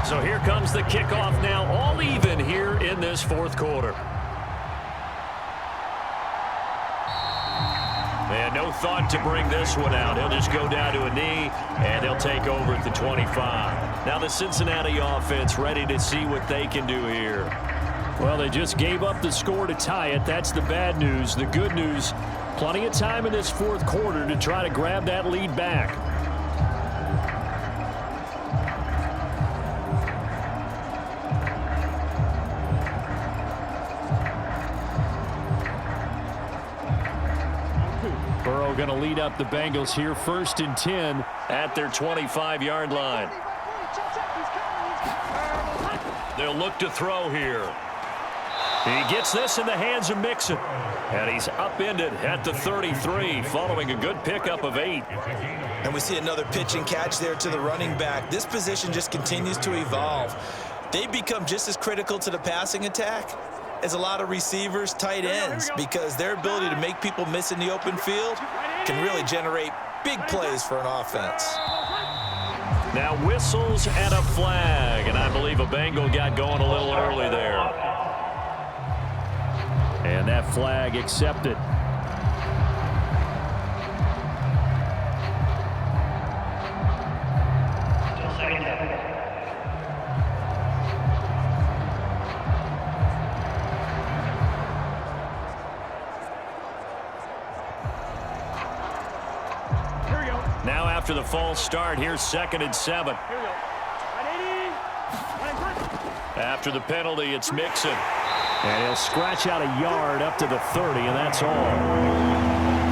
So here comes the kickoff now, all even here in this 4th quarter. And no thought to bring this one out. He'll just go down to a knee, and they'll take over at the 25. Now the Cincinnati offense ready to see what they can do here.
Well, they just gave up the score to tie it. That's the bad news. The good news, plenty of time in this fourth quarter to try to grab that lead back. Burrow going to lead up the Bengals here, 1st and 10 at their 25-yard line. They'll look to throw here. He gets this in the hands of Mixon, and he's upended at the 33 following a good pickup of 8.
And we see another pitch and catch there to the running back. This position just continues to evolve. They become just as critical to the passing attack as a lot of receivers, tight ends, because their ability to make people miss in the open field can really generate big plays for an offense.
Now whistles and a flag, and I believe a Bengal got going a little early there.
And that flag accepted. Now after the false start, here's 2nd and 7. After the penalty, it's Mixon. And he'll scratch out a yard up to the 30, and that's all.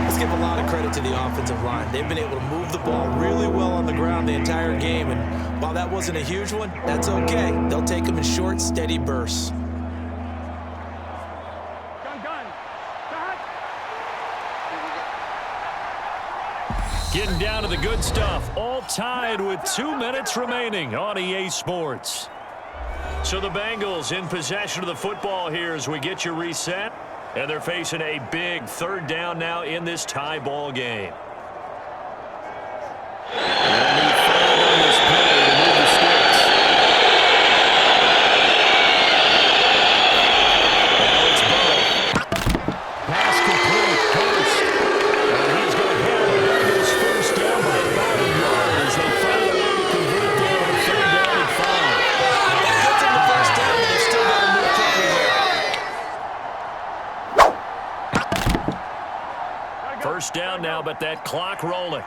Let's give a lot of credit to the offensive line. They've been able to move the ball really well on the ground the entire game, and while that wasn't a huge one, that's okay. They'll take them in short, steady bursts.
Getting down to the good stuff, all tied with 2 minutes remaining on EA Sports.
So the Bengals in possession of the football here as we get you reset. And they're facing a big 3rd down now in this tie ball game.
They'll need 5 on this play to move the sticks. Now it's Burrow. Pass complete, Hurst. And he's going to handle the Bengals 1st down by about a yard as they find a way to convert there on a 3rd down and 5.
That gets them the 1st down, but they've still got to move quickly there.
1st down now, but that clock rolling.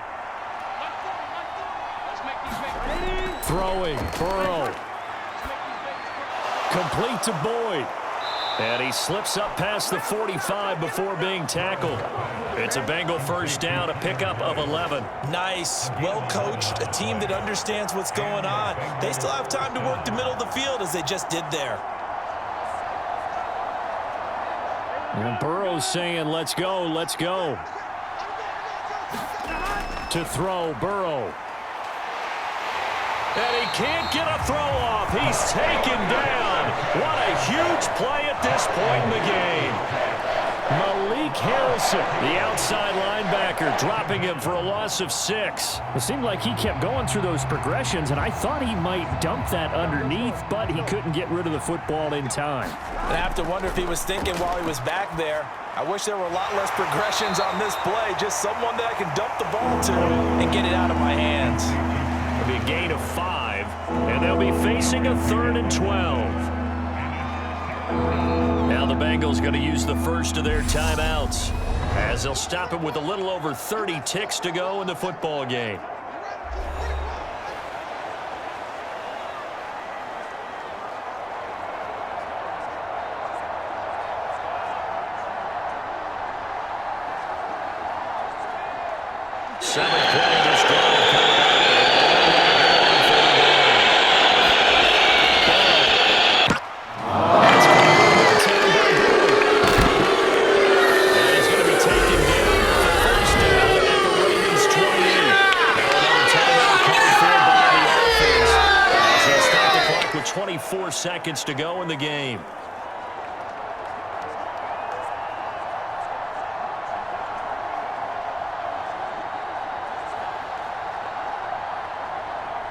Throwing, Burrow. Complete to Boyd. And he slips up past the 45 before being tackled. It's a Bengal 1st down, a pickup of 11.
Nice, well coached, a team that understands what's going on. They still have time to work the middle of the field as they just did there.
And Burrow's saying, let's go, let's go. To throw, Burrow.
And he can't get a throw off. He's taken down. What a huge play at this point in the game.
Malik Harrison, the outside linebacker, dropping him for a loss of 6. It seemed like he kept going through those progressions, and I thought he might dump that underneath, but he couldn't get rid of the football in time.
And I have to wonder if he was thinking while he was back there, I wish there were a lot less progressions on this play, just someone that I can dump the ball to and get it out of my hands.
It'll be a gain of 5, and they'll be facing a 3rd and 12.
Now the Bengals going to use the first of their timeouts as they'll stop it with a little over 30 ticks to go in the football game. Seventh play of this drive. With 24 seconds to go in the game.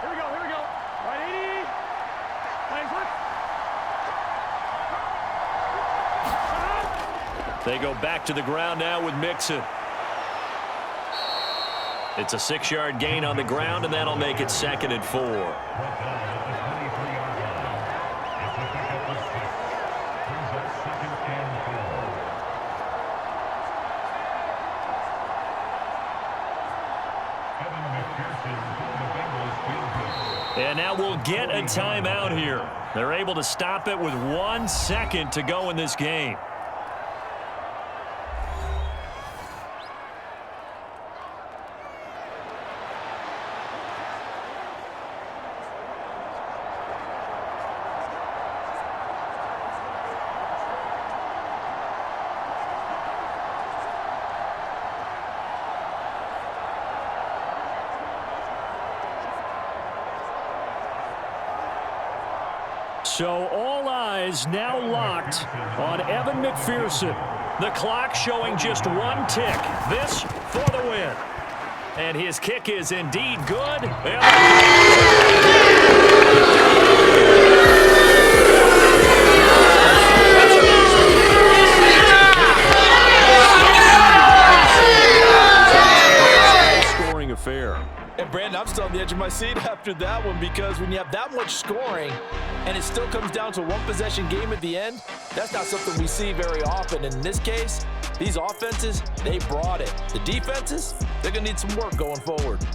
Here we go. Right 80. Playing
They go back to the ground now with Mixon.
It's a 6-yard gain on the ground, and that'll make it 2nd and 4. And now we'll get a timeout here. They're able to stop it with 1 second to go in this game. So all eyes now locked on Evan McPherson. The clock showing just 1 tick. This for the win. And his kick is indeed good. Scoring affair.
And Brandon, I'm still on the edge of my seat after that one, because when you have that much scoring and it still comes down to a one-possession game at the end, that's not something we see very often. And in this case, these offenses, they brought it. The defenses, they're going to need some work going forward.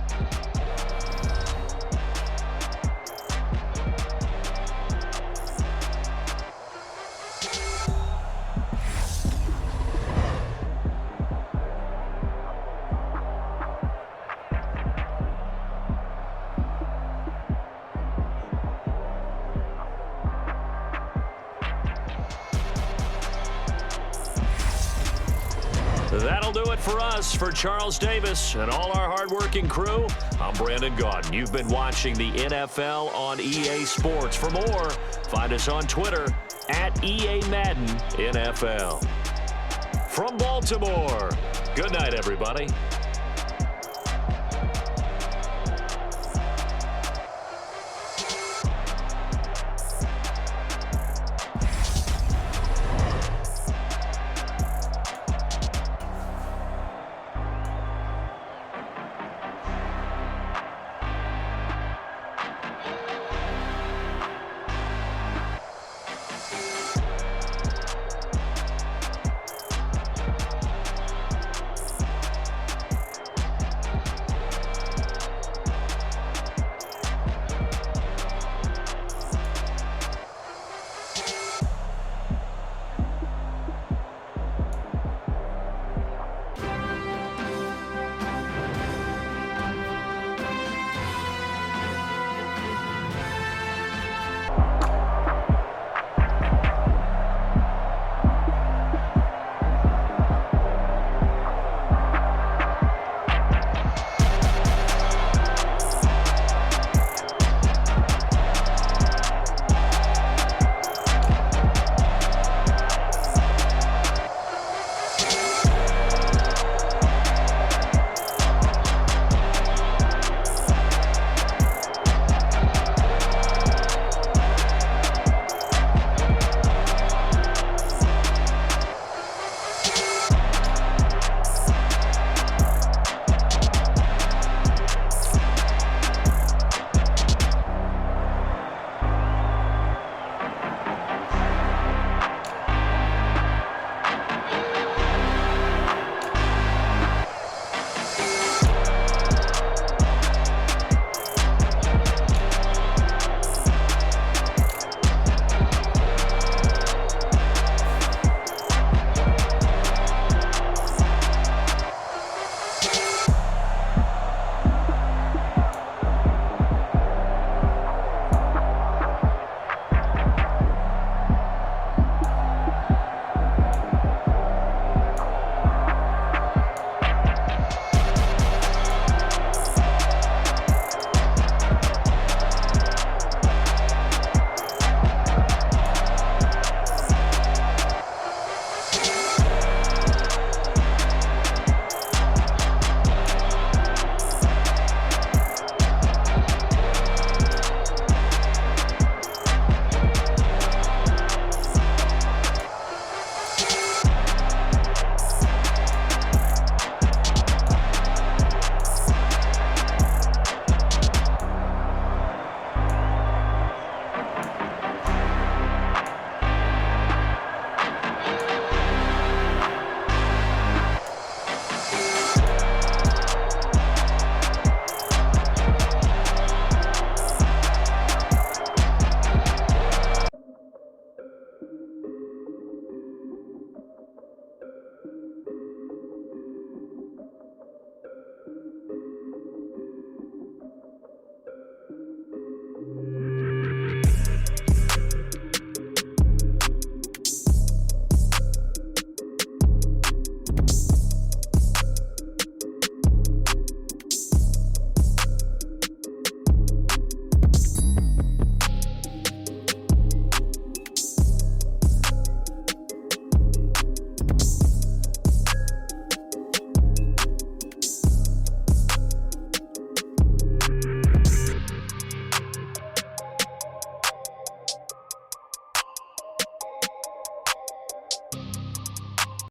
That'll do it for us. For Charles Davis and all our hardworking crew, I'm Brandon Gaudin. You've been watching the NFL on EA Sports. For more, find us on Twitter at EA Madden NFL. From Baltimore, good night, everybody.